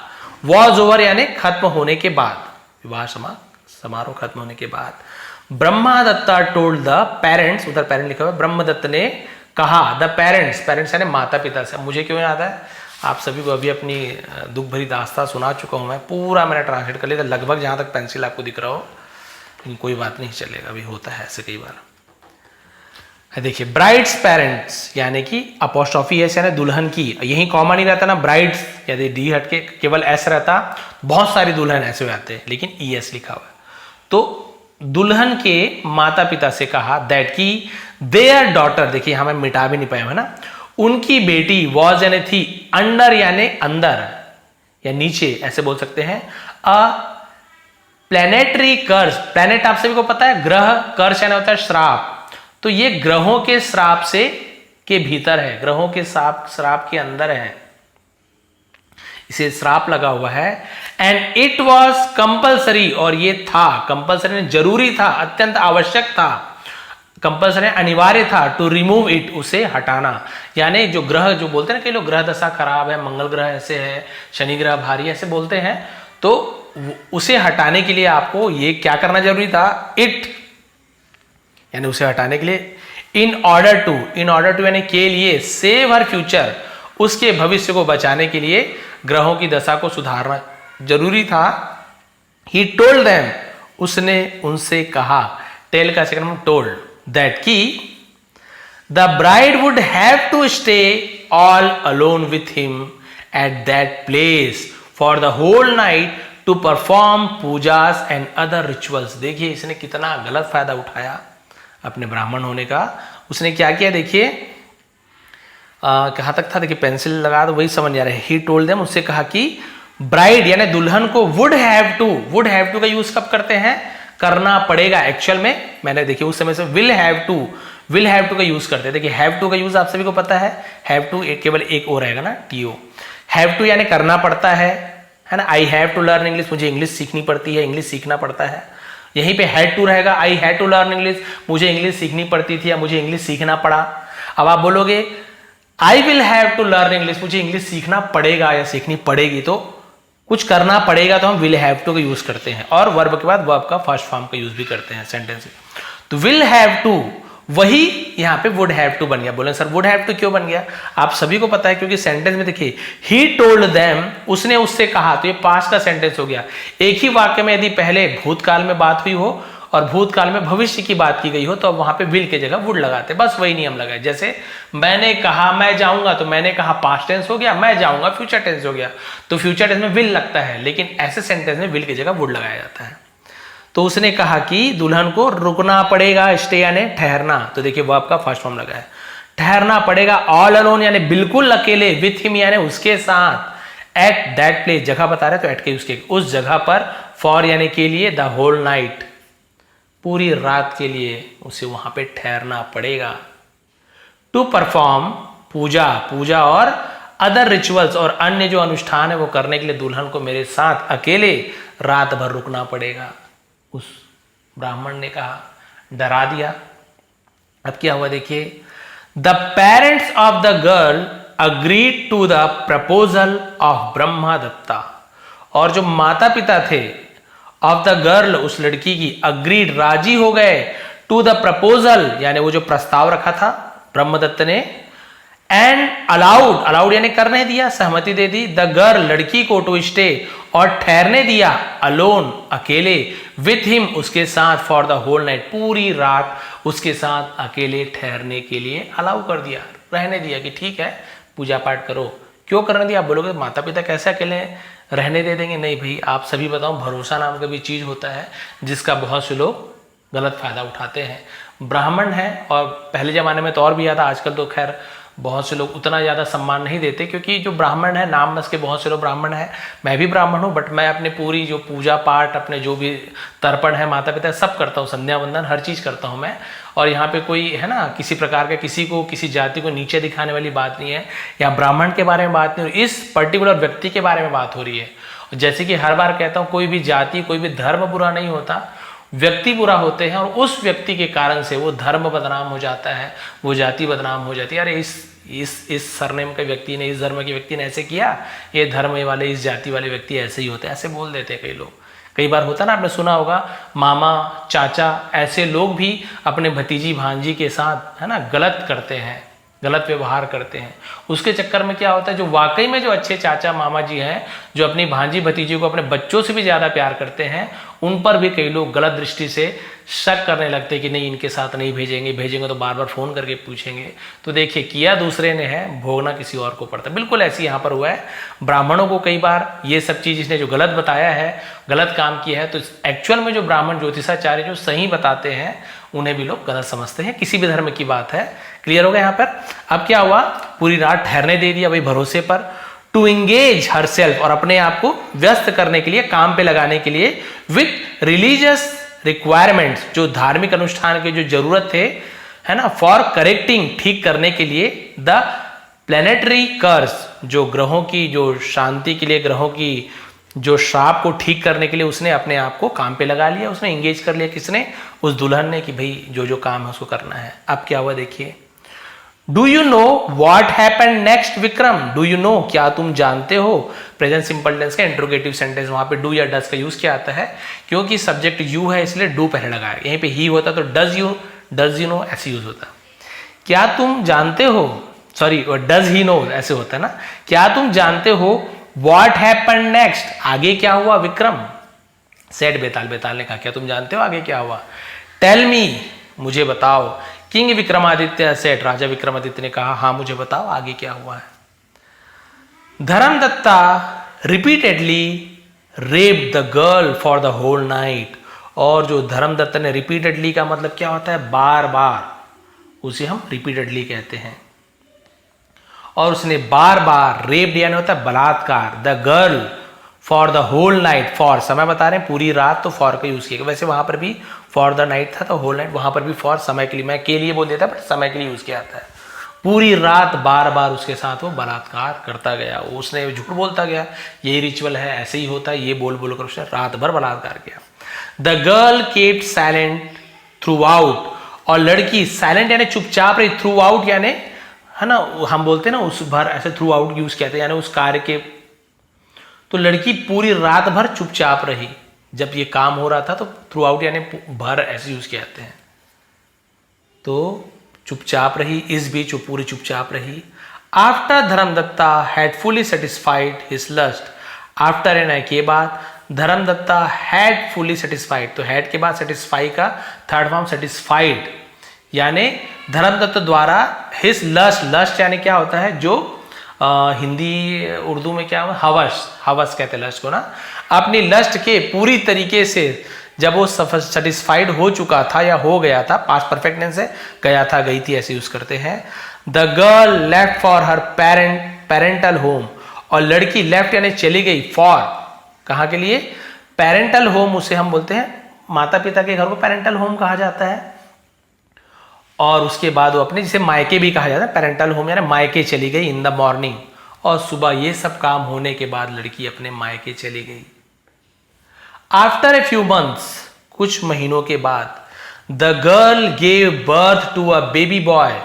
वॉज ओवर यानी खत्म होने के बाद, विवाह समारोह खत्म होने के बाद, ब्रह्मदत्ता टोल्ड द पेरेंट्स, उधर पेरेंट लिखा हुआ है, ब्रह्मदत्त ने कहा, द पेरेंट्स यानी माता पिता से, मुझे क्यों याद है आप सभी को अभी अपनी दुख भरी दास्तां सुना चुका हूं मैं, पूरा मैंने ट्रांसलेट कर लिया था लगभग जहां तक पेंसिल आपको दिख रहा हो, लेकिन कोई बात नहीं चलेगा, अभी होता है ऐसे कई बार। देखिए ब्राइड्स पेरेंट्स यानी कि अपोस्ट्रोफी एस यानी दुल्हन की, यही कॉमन ही रहता ना, ब्राइड्स यदि डी हटके केवल एस रहता, बहुत सारी दुल्हन ऐसे हो जाते हैं लेकिन ई एस लिखा हुआ है, तो दुल्हन के माता पिता से कहा दैट की देयर डॉटर, देखिए हमें मिटा भी नहीं पाए है ना, उनकी बेटी वॉज यानी थी, अंडर यानी अंदर या नीचे ऐसे बोल सकते हैं, अ प्लेनेटरी कर्स, प्लेनेट आप सभी को पता है ग्रह, कर्स यानी होता है श्राप, तो ये ग्रहों के श्राप से के भीतर है, ग्रहों के श्राप के अंदर है, इसे श्राप लगा हुआ है। एंड इट वॉज कंपल्सरी, और ये था कंपल्सरी, जरूरी था, अत्यंत आवश्यक था, कंपल्सरी अनिवार्य था, टू रिमूव इट, उसे हटाना। यानी जो ग्रह, जो बोलते हैं ना, कई लोग ग्रह दशा खराब है, मंगल ग्रह ऐसे है, शनि ग्रह भारी, ऐसे बोलते हैं, तो उसे हटाने के लिए आपको ये क्या करना जरूरी था, इट, यानी उसे हटाने के लिए, इन ऑर्डर टू यानी के लिए, सेव हर फ्यूचर, उसके भविष्य को बचाने के लिए ग्रहों की दशा को सुधारना जरूरी था। ही टोल्ड देम, उसने उनसे कहा, टेल का सेकंड में टोल्ड, दैट की the bride would have to stay all alone with him at that place for the whole night to perform pujas and other rituals. देखिए इसने कितना गलत फायदा उठाया अपने ब्राह्मण होने का। उसने क्या किया, देखिए कहां तक था, देखिए पेंसिल लगा तो वही समझ आ रहा है। ही टोल्ड देम, उससे कहा कि ब्राइड यानी दुल्हन को वुड हैव टू का यूज कब करते हैं, करना पड़ेगा। एक्चुअल में मैंने देखिए उस समय से विल हैव टू का यूज करते हैं। देखिए हैव टू का यूज आप सभी को पता है, हैव टू केवल एक और रहेगा ना, टीओ। हैव टू यानी करना पड़ता है ना। I have to learn English, मुझे इंग्लिश सीखनी पड़ती है, इंग्लिश सीखना पड़ता है। यहीं पे हैड टू रहेगा, I had to learn English, मुझे इंग्लिश सीखनी पड़ती थी या मुझे इंग्लिश सीखना पड़ा। अब आप बोलोगे I will have to learn English, मुझे इंग्लिश सीखना पड़ेगा या सीखनी पड़ेगी, तो कुछ करना पड़ेगा तो हम विल हैव टू का यूज करते हैं, और वर्ब के बाद वर्ब का फर्स्ट फॉर्म का यूज भी करते हैं सेंटेंस में। तो विल हैव टू, वही यहाँ पे वुड हैव टू बन गया। बोले सर वुड हैव टू क्यों बन गया, आप सभी को पता है क्योंकि सेंटेंस में देखिए ही टोल्ड देम, उसने उससे कहा, तो ये पास्ट का सेंटेंस हो गया। एक ही वाक्य में यदि पहले भूतकाल में बात हुई हो और भूतकाल में भविष्य की बात की गई हो तो अब वहां पे विल के जगह वुड लगाते, बस वही नियम लगाए। जैसे मैंने कहा मैं जाऊंगा, तो मैंने कहा पास्ट टेंस हो गया, मैं जाऊंगा फ्यूचर टेंस हो गया, तो फ्यूचर टेंस में विल लगता है, लेकिन ऐसे सेंटेंस में विल की जगह वुड लगाया जाता है। तो उसने कहा कि दुल्हन को रुकना पड़ेगा, स्टे यानी ठहरना, तो देखिए वो आपका फर्स्ट फॉर्म लगा है, ठहरना पड़ेगा। ऑल अलोन यानी बिल्कुल अकेले, विथ हिम यानी उसके साथ, एट दैट प्लेस जगह बता रहे तो एट के उसके उस जगह पर, फॉर यानी के लिए, द होल नाइट पूरी रात के लिए उसे वहां पे ठहरना पड़ेगा। टू परफॉर्म पूजा और अदर रिचुअल्स और अन्य जो अनुष्ठान है वो करने के लिए दुल्हन को मेरे साथ अकेले रात भर रुकना पड़ेगा। उस ब्राह्मण ने कहा, डरा दिया। अब क्या हुआ देखिए, the parents of the girl agreed to the proposal of Brahmadatta, और जो माता पिता थे ऑफ द गर्ल उस लड़की की, अग्रीड राजी हो गए, टू द प्रपोजल यानी वो जो प्रस्ताव रखा था ब्रह्मदत्त ने, एंड अलाउड यानी करने दिया, सहमति दे दी, द गर्ल लड़की को, टू स्टे और ठहरने दिया, अलोन अकेले, विथ हिम उसके साथ, फॉर द होल नाइट पूरी रात उसके साथ अकेले ठहरने के लिए अलाउ कर दिया, रहने दिया कि ठीक है पूजा पाठ करो। क्यों करने दिया, आप बोलोगे माता पिता कैसे अकेले रहने दे देंगे, नहीं भाई आप सभी बताओ, भरोसा नाम का भी चीज होता है जिसका बहुत से लोग गलत फायदा उठाते हैं। ब्राह्मण है, और पहले जमाने में तो और भी ज्यादा, आजकल तो खैर बहुत से लोग उतना ज़्यादा सम्मान नहीं देते, क्योंकि जो ब्राह्मण है नाम बस के बहुत से लोग ब्राह्मण हैं, मैं भी ब्राह्मण हूँ, बट मैं अपने पूरी जो पूजा पाठ, अपने जो भी तर्पण है माता पिता सब करता हूँ, संध्या वंदन हर चीज़ करता हूँ मैं। और यहाँ पे कोई है ना किसी प्रकार का किसी को किसी जाति को नीचे दिखाने वाली बात नहीं है, या ब्राह्मण के बारे में बात नहीं हो, इस पर्टिकुलर व्यक्ति के बारे में बात हो रही है। जैसे कि हर बार कहता हूँ, कोई भी जाति कोई भी धर्म बुरा नहीं होता, व्यक्ति बुरा होते हैं, और उस व्यक्ति के कारण से वो धर्म बदनाम हो जाता है, वो जाति बदनाम हो जाती है। अरे इस सरनेम के व्यक्ति ने, इस धर्म के व्यक्ति ने ऐसे किया, ये धर्म वाले इस जाति वाले व्यक्ति ऐसे ही होते हैं, ऐसे बोल देते हैं कई लोग। कई बार होता ना, आपने सुना होगा मामा चाचा ऐसे लोग भी अपने भतीजी भांजी के साथ है ना गलत करते हैं, गलत व्यवहार करते हैं। उसके चक्कर में क्या होता है, जो वाकई में जो अच्छे चाचा मामा जी हैं, जो अपनी भांजी भतीजी को अपने बच्चों से भी ज़्यादा प्यार करते हैं, उन पर भी कई लोग गलत दृष्टि से शक करने लगते हैं कि नहीं इनके साथ नहीं भेजेंगे तो बार बार फ़ोन करके पूछेंगे। तो देखिए किया दूसरे ने है, भोगना किसी और को पड़ता है। बिल्कुल ऐसे यहाँ पर हुआ है, ब्राह्मणों को कई बार ये सब चीज़ इसने जो गलत बताया है, गलत काम किया है, तो एक्चुअल में जो ब्राह्मण ज्योतिषाचार्य जो सही बताते हैं उन्हें भी लोग गलत समझते हैं। किसी भी धर्म की बात है, क्लियर हो गया यहाँ पर। अब क्या हुआ, पूरी रात ठहरने दे दिया भाई भरोसे पर। टू एंगेज हरसेल्फ, और अपने आप को व्यस्त करने के लिए, काम पे लगाने के लिए, विथ रिलीजियस रिक्वायरमेंट्स, जो धार्मिक अनुष्ठान के जो जरूरत थे, है ना, फॉर करेक्टिंग, ठीक करने के लिए, द प्लेनेटरी कर्स, जो ग्रहों की जो शांति के लिए, ग्रहों की जो श्राप को ठीक करने के लिए उसने अपने आप को काम पे लगा लिया, उसने एंगेज कर लिया। किसने? उस दुल्हन ने, कि भाई जो जो काम है उसको करना है। अब क्या हुआ देखिए, do you know what happened next Vikram? Do you know, क्या तुम जानते हो? प्रेजेंट सिंपल टेंस का इंट्रोगेटिव सेंटेंस, वहां पे डू या डज का यूज किया आता है, क्योंकि सब्जेक्ट यू है इसलिए डू पहले लगाया। यहीं पे ही होता तो डज यू नो ऐसे यूज होता। क्या तुम जानते हो, सॉरी डज ही नो ऐसे होता है ना, क्या तुम जानते हो वॉट हैपेंड नेक्स्ट, आगे क्या हुआ विक्रम? सेड बेताल, बेताल ने कहा क्या तुम जानते हो आगे क्या हुआ? टेल मी, मुझे बताओ। किंग विक्रमादित्य सेड, राजा विक्रमादित्य ने कहा हाँ मुझे बताओ आगे क्या हुआ है। Dharmadatta repeatedly rape the girl for the whole night, और जो धर्मदत्ता ने, रिपीटेडली का मतलब क्या होता है? बार बार, उसे हम रिपीटेडली कहते हैं। और उसने बार बार, रेप यानी होता है बलात्कार, the girl for the whole night, for समय बता रहे हैं पूरी रात, तो फॉर का यूज किया। वैसे वहां पर भी फॉर द नाइट था, तो होल नाइट, वहां पर भी फॉर समय के लिए, मैं के लिए बोल देता बट समय के लिए यूज किया जाता है। पूरी रात बार बार उसके साथ वो बलात्कार करता गया, उसने झूठ बोलता गया, यही रिचुअल है, ऐसे ही होता है, ये बोल बोलकर उसने रात भर बलात्कार किया। The girl kept silent through out, और लड़की साइलेंट यानी चुपचाप रही, थ्रू आउट यानी, है ना, हम बोलते हैं ना उस भर, ऐसे थ्रू आउट यूज कहते हैं, यानी उस कार्य के, तो लड़की पूरी रात भर चुपचाप रही जब ये काम हो रहा था, तो थ्रू आउट यानी भर ऐसे यूज किए जाते हैं। तो चुपचाप रही, इस बीच वो पूरी चुपचाप रही। After Dharmadatta had fully satisfied his lust, after यानी के बाद, धर्मदत्ता हैड फुली सेटिस्फाइड, तो हैड के बाद सेटिस्फाई का थर्ड फॉर्म सेटिस्फाइड, यानी धर्मदत्त द्वारा हिज लस्ट, लस्ट यानी क्या होता है, जो हिंदी उर्दू में क्या हुआ, हवस, हवस कहते हैं लस्ट को ना, अपनी लस्ट के पूरी तरीके से जब वो सेटिस्फाइड हो चुका था या हो गया था, पास्ट परफेक्ट टेंस है, गया था, गई थी ऐसे यूज करते हैं। The girl left for her parental home, और लड़की लेफ्ट यानी चली गई, फॉर कहाँ के लिए? पेरेंटल होम, उसे हम बोलते हैं माता पिता के घर को पेरेंटल होम कहा जाता है। और उसके बाद वो अपने, जिसे मायके भी कहा जाता है, पेरेंटल होम यानी मायके चली गई इन द मॉर्निंग, और सुबह ये सब काम होने के बाद लड़की अपने मायके चली गई। आफ्टर ए फ्यू मंथ्स, कुछ महीनों के बाद, the girl gave birth to a baby boy,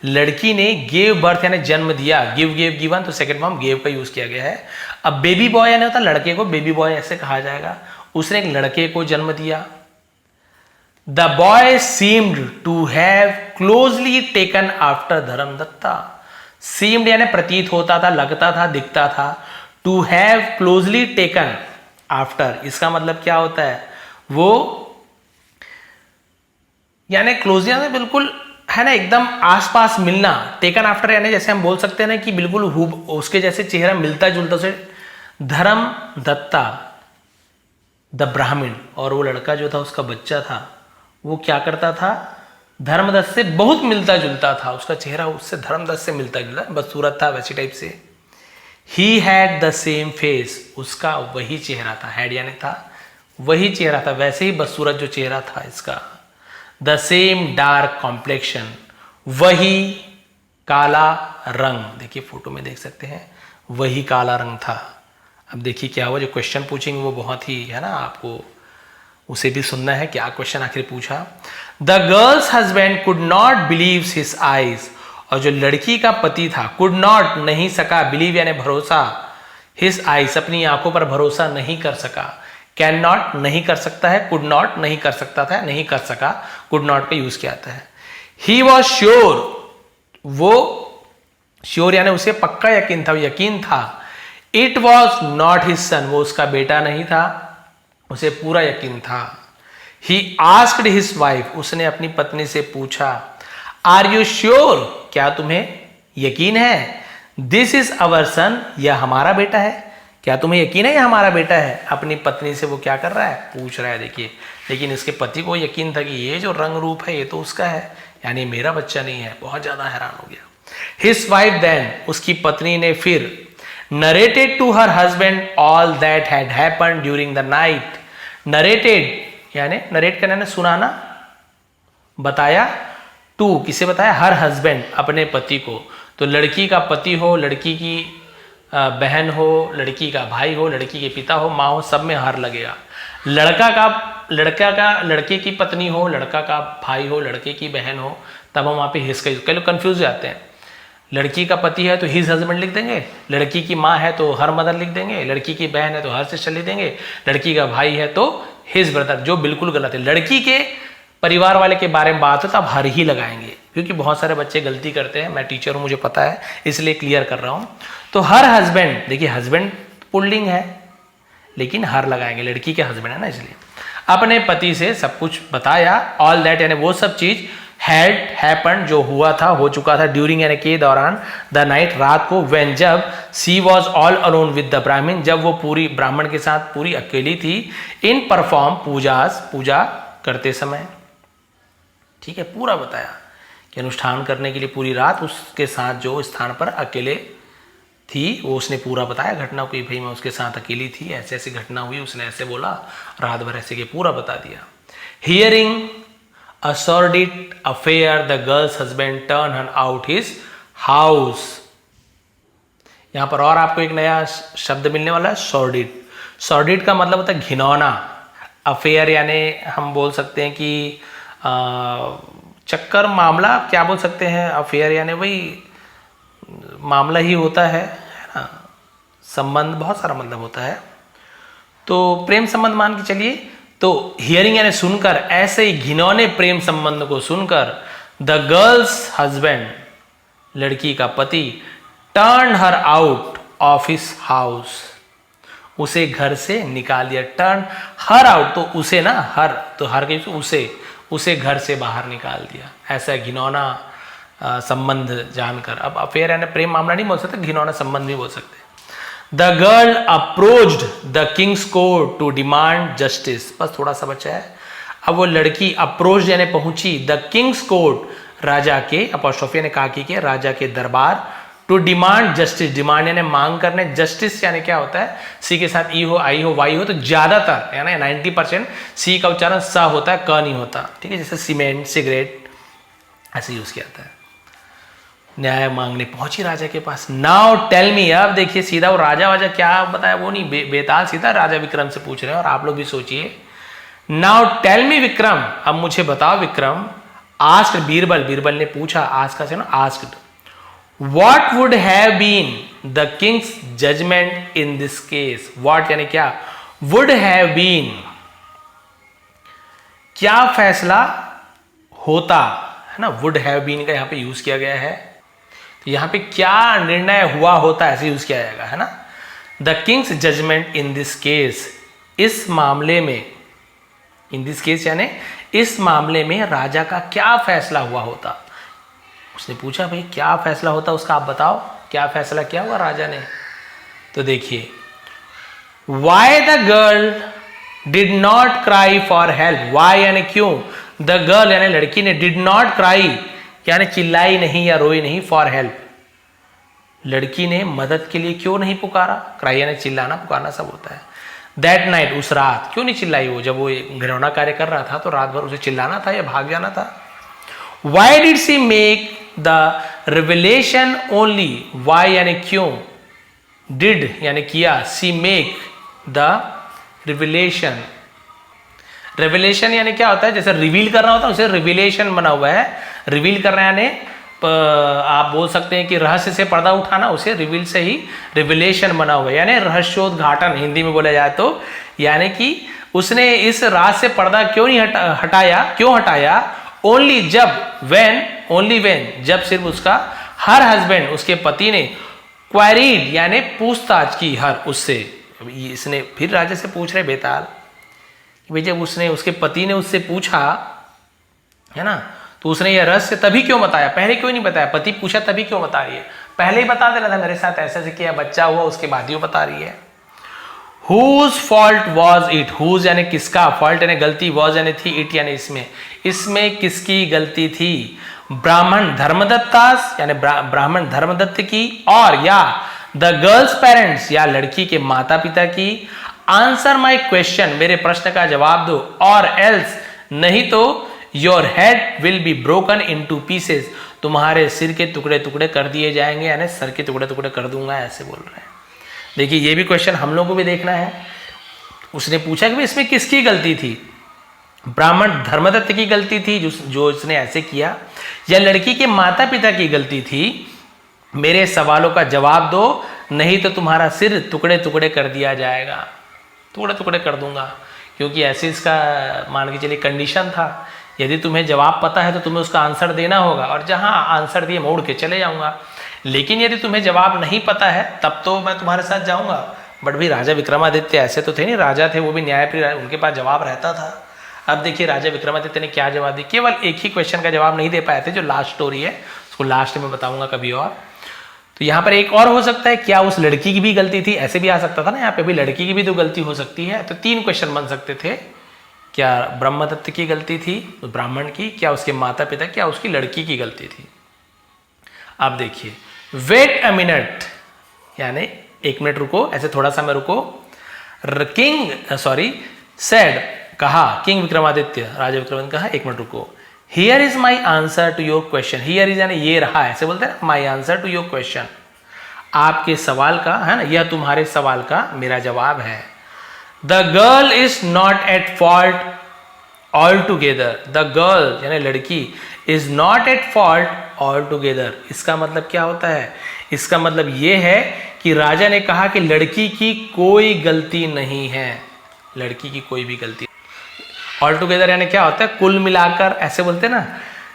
लड़की ने गेव बर्थ यानी जन्म दिया, गिव गेव गिवन, तो सेकंड फॉर्म गेव का यूज किया गया है। अब बेबी बॉय यानी होता लड़के को, बेबी बॉय ऐसे कहा जाएगा, उसने एक लड़के को जन्म दिया। The boy seemed to have closely taken after Dharmadatta, seemed यानी प्रतीत होता था, लगता था, दिखता था, to have closely taken after, इसका मतलब क्या होता है, वो यानी क्लोजली यानी बिल्कुल, है ना, एकदम आसपास मिलना, टेकन आफ्टर यानी जैसे हम बोल सकते हैं ना कि बिल्कुल उसके जैसे चेहरा मिलता जुलता से। धर्मदत्ता द ब्राह्मण, और वो लड़का जो था उसका बच्चा था, वो क्या करता था, धर्मदत्त से बहुत मिलता जुलता था, उसका चेहरा उससे धर्मदत्त से मिलता जुलता, बस सूरत था वैसी टाइप से। He had the same face, उसका वही चेहरा था, हैड यानी था, वही चेहरा था, वैसे ही बदसूरत जो चेहरा था इसका। द सेम डार्क कॉम्प्लेक्शन, वही काला रंग, देखिए फोटो में देख सकते हैं, वही काला रंग था। अब देखिए क्या हुआ, जो क्वेश्चन पूछेंगे वो बहुत ही, है ना, आपको उसे भी सुनना है, क्या क्वेश्चन आखिर पूछा। The girls husband could not believe his eyes, और जो लड़की का पति था, कुड नॉट नहीं सका, बिलीव यानी भरोसा, हिज आईज अपनी आंखों पर भरोसा नहीं कर सका, कैन नॉट नहीं कर सकता है, कुड नॉट नहीं कर सकता था, नहीं कर सका, कुड नॉट का यूज किया जाता है। ही वॉज श्योर, वो श्योर यानी उसे पक्का यकीन था, यकीन था। It was not his son, वो उसका बेटा नहीं था, उसे पूरा यकीन था। ही आस्क्ड हिज वाइफ, उसने अपनी पत्नी से पूछा, आर यू श्योर, क्या तुम्हें यकीन है, दिस इज अवर सन, यह हमारा बेटा है, क्या तुम्हें यकीन है यह हमारा बेटा है। अपनी पत्नी से वो क्या कर रहा है, पूछ रहा है। देखिए, लेकिन इसके पति को यकीन था कि ये जो रंग रूप है ये तो उसका है, यानी मेरा बच्चा नहीं है। बहुत ज्यादा हैरान हो गया। हिज वाइफ देन, उसकी पत्नी ने फिर narrated to her husband all that had happened during the night. Narrated यानी नरेट करना यानी सुनाना, बताया, टू किसे बताया, हर हस्बैंड अपने पति को। तो लड़की का पति हो, लड़की की बहन हो, लड़की का भाई हो, लड़की के पिता हो, माँ हो, सब में हर लगेगा। लड़के की पत्नी हो, लड़का का भाई हो, लड़के की बहन हो, तब हम वहाँ पे हिज का, कई लोग कंफ्यूज हो जाते हैं। लड़की का पति है तो हिज हस्बैंड लिख देंगे, लड़की की माँ है तो हर मदर लिख देंगे, लड़की की बहन है तो हर सिस्टर लिख देंगे, लड़की का भाई है तो हिज ब्रदर, जो बिल्कुल गलत है। लड़की के परिवार वाले के बारे में बात हो तो आप हर ही लगाएंगे, क्योंकि बहुत सारे बच्चे गलती करते हैं। मैं टीचर हूँ, मुझे पता है, इसलिए क्लियर कर रहा हूँ। तो हर हस्बैंड, देखिए हस्बैंड पुल्लिंग है लेकिन हर लगाएंगे, लड़की के हस्बैंड है ना, इसलिए अपने पति से सब कुछ बताया। ऑल दैट यानी वो सब चीज, हैड हैपेंड जो हुआ था, हो चुका था, ड्यूरिंग यानी के दौरान, द नाइट रात को, व्हेन जब, she was all alone with the Brahmin जब वो पूरी ब्राह्मण के साथ पूरी अकेली थी, इन परफॉर्म पूजास पूजा करते समय। ठीक है, पूरा बताया कि अनुष्ठान करने के लिए पूरी रात उसके साथ जो स्थान पर अकेले थी वो उसने पूरा बताया घटना को, भाई मैं उसके साथ अकेली थी, ऐसे ऐसी घटना हुई, उसने ऐसे बोला, रात भर ऐसे के पूरा बता दिया। Hearing a sordid affair the girls husband turn her out his house. यहां पर और आपको एक नया शब्द मिलने वाला है, सॉर्डिड। सॉर्डिड का मतलब होता है घिनौना, अफेयर यानी हम बोल सकते हैं कि चक्कर, मामला, क्या बोल सकते हैं, अफेयर यानी वही मामला ही होता है ना, संबंध, बहुत सारा मतलब होता है, तो प्रेम संबंध मान के चलिए। तो हियरिंग यानी सुनकर, ऐसे ही घिनौने प्रेम संबंध को सुनकर, द गर्ल्स हस्बैंड लड़की का पति, turn her out of his house उसे घर से निकाल दिया। टर्न हर आउट, तो उसे ना, हर तो हर के उसे घर से बाहर निकाल दिया। ऐसा घिनौना संबंध जानकर, अब अफेयर यानी प्रेम मामला नहीं बोल सकते, घिनौना संबंध भी बोल सकते। The girl approached the king's court to demand justice, बस थोड़ा सा बचा है। अब वो लड़की अप्रोच यानी पहुंची, द किंग्स कोर्ट राजा के, अपॉस्ट्रोफी ने कहा कि राजा के दरबार, टू डिमांड जस्टिस, डिमांड यानी मांग करने, जस्टिस यानी क्या होता है, सी के साथ ई हो, आई हो, वाई हो, तो ज्यादातर यानी 90% सी का उच्चारण स होता है, क नहीं होता। ठीक है, जैसे सीमेंट, सिगरेट, ऐसे यूज किया जाता है। न्याय मांगने पहुंची राजा के पास। नाउ टेल मी, अब देखिए सीधा वो राजा वाजा क्या बताया वो नहीं, बेताल सीधा राजा विक्रम से पूछ रहे हैं, और आप लोग भी सोचिए। नाउ टेल मी विक्रम, अब मुझे बताओ विक्रम। आस्क्ड बीरबल ने पूछा, आस्क का से ना asked, What would have been the king's judgment in this case? What यानी क्या, would have been क्या फैसला होता है ना, would have been का यहां पे यूज किया गया है, तो यहां पे क्या निर्णय हुआ होता ऐसे यूज किया जाएगा, है ना। The king's judgment in this case, इस मामले में, in this case यानी इस मामले में राजा का क्या फैसला हुआ होता। उसने पूछा भाई क्या फैसला होता उसका, आप बताओ क्या फैसला किया हुआ राजा ने। तो देखिए, why the girl did not cry for help, why यानी क्यों, द गर्ल यानी लड़की ने, डिड नॉट क्राई यानी चिल्लाई नहीं या रोई नहीं, फॉर हेल्प लड़की ने मदद के लिए क्यों नहीं पुकारा, क्राई यानी चिल्लाना, पुकारना सब होता है। दैट नाइट उस रात क्यों नहीं चिल्लाई वो, जब वो घिनौना कार्य कर रहा था तो रात भर उसे चिल्लाना था या भाग जाना था। Why did she make the revelation only? Why यानी क्यों, did यानी किया, she make the revelation, revelation यानी क्या होता है, जैसे रिवील करना होता है उसे रिविलेशन बना हुआ है, रिवील करना यानी आप बोल सकते हैं कि रहस्य से पर्दा उठाना, उसे रिवील से ही रिविलेशन बना हुआ है, यानी रहस्योद्घाटन हिंदी में बोला जाए तो। यानी कि उसने इस राज से पर्दा क्यों नहीं हटाया, क्यों हटाया, ओनली जब, ओनली वेन जब सिर्फ उसका हर हस्बैंड उसके पति ने, क्वेरीड यानी पूछताछ की, हर उससे, इसने फिर राजा से पूछ रहे बेताल, भाई जब उसने, उसके पति ने उससे पूछा है ना, तो उसने यह रहस्य तभी क्यों बताया, पहले क्यों नहीं बताया, पति पूछा तभी क्यों बता रही है, पहले ही बता देना था मेरे साथ ऐसे ऐसे किया, बच्चा हुआ, उसके बाद ही बता रही है। Whose fault was it? Whose यानी किसका, fault यानी गलती, was यानी थी, it यानी इसमें किसकी गलती थी, ब्राह्मण धर्मदत्तास यानी ब्राह्मण धर्मदत्त की, और या द गर्ल्स पेरेंट्स या लड़की के माता पिता की, आंसर माई क्वेश्चन, मेरे प्रश्न का जवाब दो, और एल्स, नहीं तो your head will be broken into pieces, तुम्हारे सिर के टुकड़े टुकड़े कर दिए जाएंगे, यानी सर के टुकड़े टुकड़े कर दूंगा, ऐसे बोल रहे हैं। देखिए ये भी क्वेश्चन हम लोग को भी देखना है। उसने पूछा कि इसमें किसकी गलती थी, ब्राह्मण धर्मदत्त की गलती थी जो इसने ऐसे किया, या लड़की के माता पिता की गलती थी, मेरे सवालों का जवाब दो, नहीं तो तुम्हारा सिर टुकड़े टुकड़े कर दिया जाएगा, टुकड़े टुकड़े कर दूंगा। क्योंकि ऐसे इसका मान के चलिए कंडीशन था, यदि तुम्हें जवाब पता है तो तुम्हें उसका आंसर देना होगा, और जहां आंसर दिए मोड़ के चले जाऊंगा। लेकिन यदि तुम्हें जवाब नहीं पता है तब तो मैं तुम्हारे साथ जाऊंगा। बट भी राजा विक्रमादित्य ऐसे तो थे नहीं, राजा थे, वो भी न्यायप्रिय, उनके पास जवाब रहता था। अब देखिए राजा विक्रमादित्य ने क्या जवाब दिया, केवल एक ही क्वेश्चन का जवाब नहीं दे पाए थे, जो लास्ट स्टोरी है उसको लास्ट में बताऊंगा कभी और। तो यहाँ पर एक और हो सकता है, क्या उस लड़की की भी गलती थी, ऐसे भी आ सकता था ना, यहाँ पे भी लड़की की भी तो गलती हो सकती है। तो 3 क्वेश्चन बन सकते थे, क्या ब्रह्मदत्त की गलती थी ब्राह्मण की, क्या उसके माता पिता, क्या उसकी लड़की की गलती थी। अब देखिए वेट अ मिनट, यानी 1 मिनट रुको, ऐसे थोड़ा सा मैं रुको। सेड, कहा, किंग विक्रमादित्य, राजा विक्रमादित्य कहा 1 मिनट रुको। Here is my answer to your question, here is यानी ये रहा, ऐसे बोलते हैं my answer to your question, आपके सवाल का, है ना, यह तुम्हारे सवाल का मेरा जवाब है। The girl is not at fault all together, the girl यानी लड़की, is not at fault all together, इसका मतलब क्या होता है, इसका मतलब यह है कि राजा ने कहा कि लड़की की कोई गलती नहीं है, लड़की की कोई भी गलती। ऑल टुगेदर यानी क्या होता है, कुल मिलाकर, ऐसे बोलते हैं ना,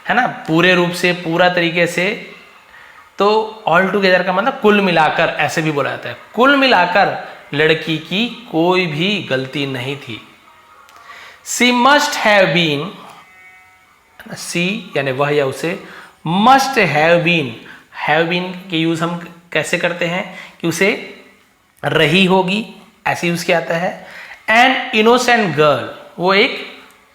है ना, पूरे रूप से, पूरा तरीके से। तो ऑल टुगेदर का मतलब कुल मिलाकर, ऐसे भी बोला जाता है, कुल मिलाकर लड़की की कोई भी गलती नहीं थी। सी मस्ट हैव बीन, सी यानी वह या उसे, मस्ट हैव बीन के यूज हम कैसे करते हैं कि उसे रही होगी, ऐसे यूज किया जाता है। एन इनोसेंट गर्ल, वो एक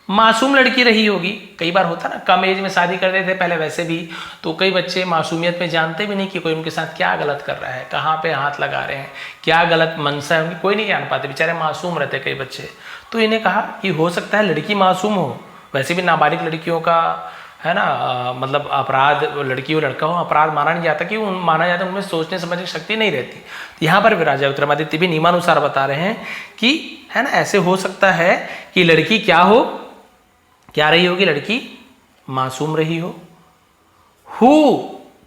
मासूम लड़की रही होगी। कई बार होता ना, कम एज में शादी कर देते पहले वैसे भी, तो कई बच्चे मासूमियत में जानते भी नहीं कि कोई उनके साथ क्या गलत कर रहा है, कहाँ पे हाथ लगा रहे हैं, क्या गलत मनसा है उनकी, कोई नहीं जान पाते, बेचारे मासूम रहते कई बच्चे। तो इन्हें कहा कि हो सकता है लड़की मासूम हो, वैसे भी नाबालिग लड़कियों का, है ना, मतलब अपराध, लड़की हो लड़का हो, अपराध माना नहीं जाता, कि माना जाता उनमें सोचने समझने की शक्ति नहीं रहती। तो यहाँ पर राजा विक्रमादित्य भी नियमानुसार बता रहे हैं कि, है ना, ऐसे हो सकता है कि लड़की क्या हो, क्या रही होगी, लड़की मासूम रही हो। हु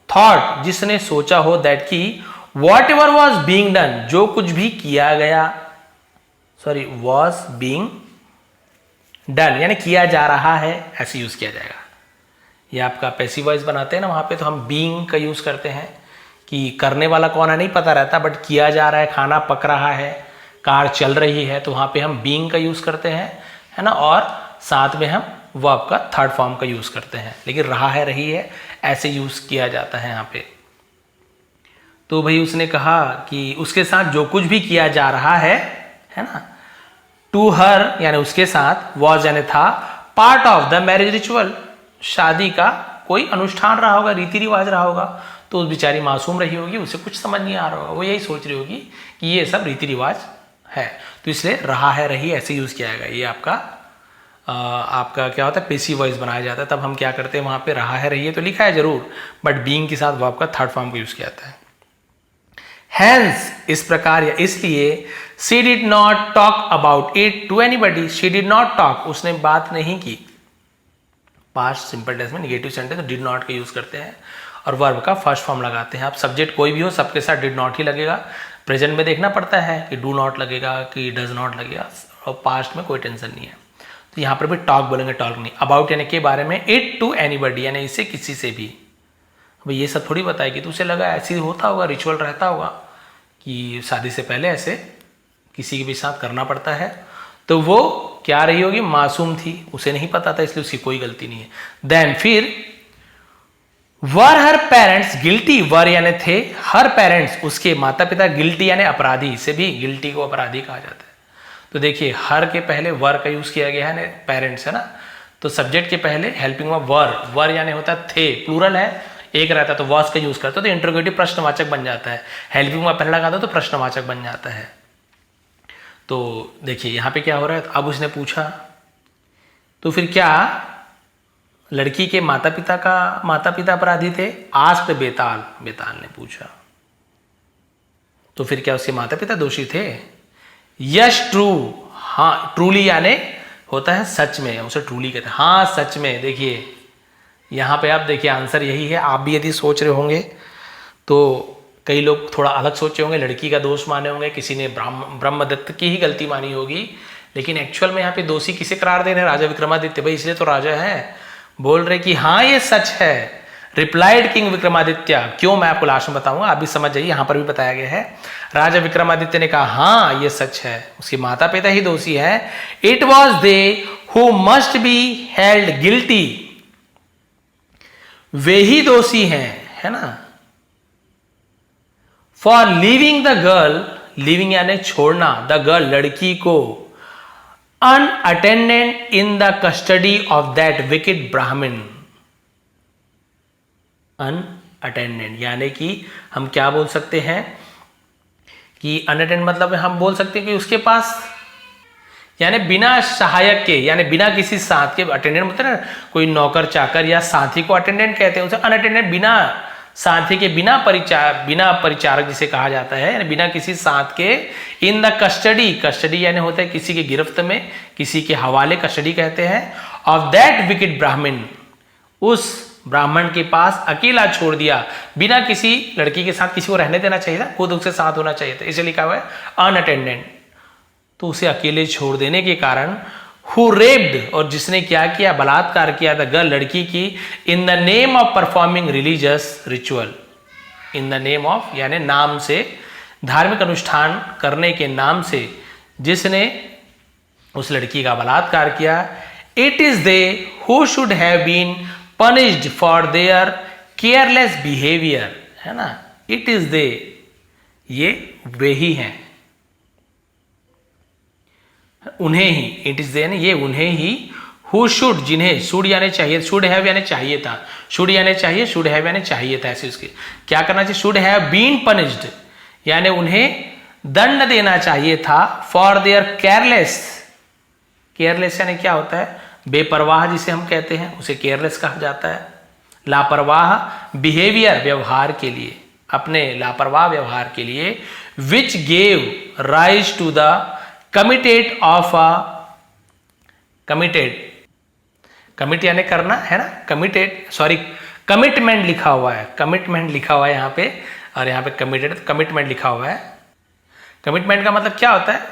थॉट, जिसने सोचा हो, दैट की what ever was being done, जो कुछ भी किया गया, सॉरी वॉज बींग डन यानी किया जा रहा है, ऐसे यूज किया जाएगा। ये आपका पैसिव वॉइस बनाते हैं ना, वहां पे तो हम बीइंग का यूज करते हैं कि करने वाला कौन है नहीं पता रहता, बट किया जा रहा है, खाना पक रहा है, कार चल रही है, तो वहां पे हम बीइंग का यूज करते हैं, है ना, और साथ में हम वर्ब का थर्ड फॉर्म का यूज करते हैं, लेकिन रहा है, रही है, ऐसे यूज किया जाता है यहाँ पे। तो भाई उसने कहा कि उसके साथ जो कुछ भी किया जा रहा है ना, टू हर यानी उसके साथ, वॉज यानी था, part of the marriage ritual, शादी का कोई अनुष्ठान रहा होगा, रीति रिवाज रहा होगा। तो उस बेचारी मासूम रही होगी, उसे कुछ समझ नहीं आ रहा होगा, वो यही सोच रही होगी कि ये सब रीति रिवाज है, तो इसलिए रहा है, रही, ऐसे यूज किया जाएगा। ये आपका क्या होता है, पेसिव वॉइस बनाया जाता है, तब हम क्या करते हैं, वहां पे रहा है, रही है तो लिखा है जरूर, बट बीइंग के साथ वर्ब का थर्ड फॉर्म का यूज किया जाता है। हैंस, इस प्रकार या इसलिए, she did not talk about it to anybody, she did not talk, उसने बात नहीं की। पास्ट सिंपल टेंस में निगेटिव सेंटेंस डिड नॉट का यूज करते हैं और वर्ब का फर्स्ट फॉर्म लगाते हैं। आप सब्जेक्ट कोई भी हो, सबके साथ डिड नॉट ही लगेगा। प्रेजेंट में देखना पड़ता है कि डू नॉट लगेगा कि डज नॉट लगेगा, और पास्ट में कोई टेंशन नहीं है। तो यहाँ पर भी टॉक बोलेंगे, टॉक नहीं। अबाउट यानी के बारे में, इट टू एनीबडी यानी इसे किसी से भी। भाई ये सब थोड़ी बताएगी, तो उसे लगा ऐसे ही होता होगा, रिचुअल रहता होगा कि शादी से पहले ऐसे किसी के भी साथ करना पड़ता है। तो वो क्या रही होगी, मासूम थी, उसे नहीं पता था, इसलिए उसकी कोई गलती नहीं है। देन फिर वर हर पेरेंट्स गिल्टी, वर यानी थे, हर पेरेंट्स उसके माता पिता, गिल्टी यानी अपराधी, इसे भी गिल्टी को अपराधी कहा जाता है। तो देखिए हर के पहले वर का यूज किया गया है, पेरेंट्स है ना, तो सब्जेक्ट के पहले हेल्पिंग वर्ब वर, वर यानी होता है थे, प्लूरल है, एक रहता है तो वॉज का यूज करते हो तो इंटरोगेटिव प्रश्नवाचक बन जाता है, हेल्पिंग में पहले लगा दो तो प्रश्नवाचक बन जाता है। तो देखिए यहाँ पे क्या हो रहा है, अब उसने पूछा तो फिर क्या लड़की के माता पिता अपराधी थे, आस्क्ड बेताल, बेताल ने पूछा। तो फिर क्या उसके माता पिता दोषी थे? यस ट्रू, हाँ ट्रूली यानी होता है सच में, उसे ट्रूली कहते हैं, हाँ सच में। देखिए यहाँ पे आप देखिए आंसर यही है। आप भी यदि सोच रहे होंगे तो कई लोग थोड़ा अलग सोचे होंगे, लड़की का दोष माने होंगे, किसी ने ब्रह्मदत्त की ही गलती मानी होगी, लेकिन एक्चुअल में यहाँ पे दोषी किसे करार दे रहे हैं? राजा विक्रमादित्य। भाई इसलिए तो राजा है, बोल रहे कि हाँ ये सच है। रिप्लाइड किंग विक्रमादित्य, क्यों मैं आपको लास्ट में बताऊंगा, आप भी समझ जाइए, यहाँ पर भी बताया गया है। राजा विक्रमादित्य ने कहा हाँ ये सच है, उसके माता पिता ही दोषी है। It was they who must be held guilty, वे ही दोषी हैं, है ना, for leaving the girl, leaving यानी छोड़ना, द गर्ल लड़की को, unattended in the custody of that wicked Brahmin. Unattended यानी कि हम क्या बोल सकते हैं कि अनअटेंड मतलब हम बोल सकते हैं कि उसके पास यानी बिना सहायक के, यानी बिना किसी साथ के, अटेंडेंट मतलब ना कोई नौकर चाकर या साथी को अटेंडेंट कहते हैं, उसे अनअटेंडेंट बिना साथी के, बिना परिचारक जिसे कहा जाता है, यानी बिना किसी साथ के, इन द कस्टडी, कस्टडी यानी होता है किसी के गिरफ्त में, किसी के हवाले, कस्टडी कहते हैं, ऑफ दैट विकेड ब्राह्मण, उस ब्राह्मण के पास अकेला छोड़ दिया, बिना किसी लड़की के साथ किसी को रहने देना चाहिए था, खुद उसके साथ होना चाहिए था, इसलिए लिखा हुआ है अनअटेंडेंट। तो उसे अकेले छोड़ देने के कारण हु रेप्ड, और जिसने क्या किया, बलात्कार किया था गर्ल, लड़की की, in the name of performing religious ritual, in the name of यानी नाम से, धार्मिक अनुष्ठान करने के नाम से जिसने उस लड़की का बलात्कार किया। It is they who should have been punished for their careless behavior, है ना, it is they, ये वे ही हैं, उन्हें ही, it is they ये उन्हें ही, who should जिन्हें, should यानी चाहिए, should have यानी चाहिए था, should यानी चाहिए, should have यानी चाहिए था, ऐसे उसके क्या करना चाहिए, should have been punished यानी उन्हें दंड देना चाहिए था, for their careless, careless यानी क्या होता है, बेपरवाह जिसे हम कहते हैं उसे केयरलेस कहा जाता है, लापरवाह बिहेवियर व्यवहार के लिए, अपने लापरवाह व्यवहार के लिए, which gave rise to the committed of a, committed, commit यानी करना है ना, कमिटेड, सॉरी कमिटमेंट लिखा हुआ है, कमिटमेंट लिखा हुआ है यहाँ पे, और यहाँ पे कमिटेड, कमिटमेंट लिखा हुआ है। कमिटमेंट का मतलब क्या होता है,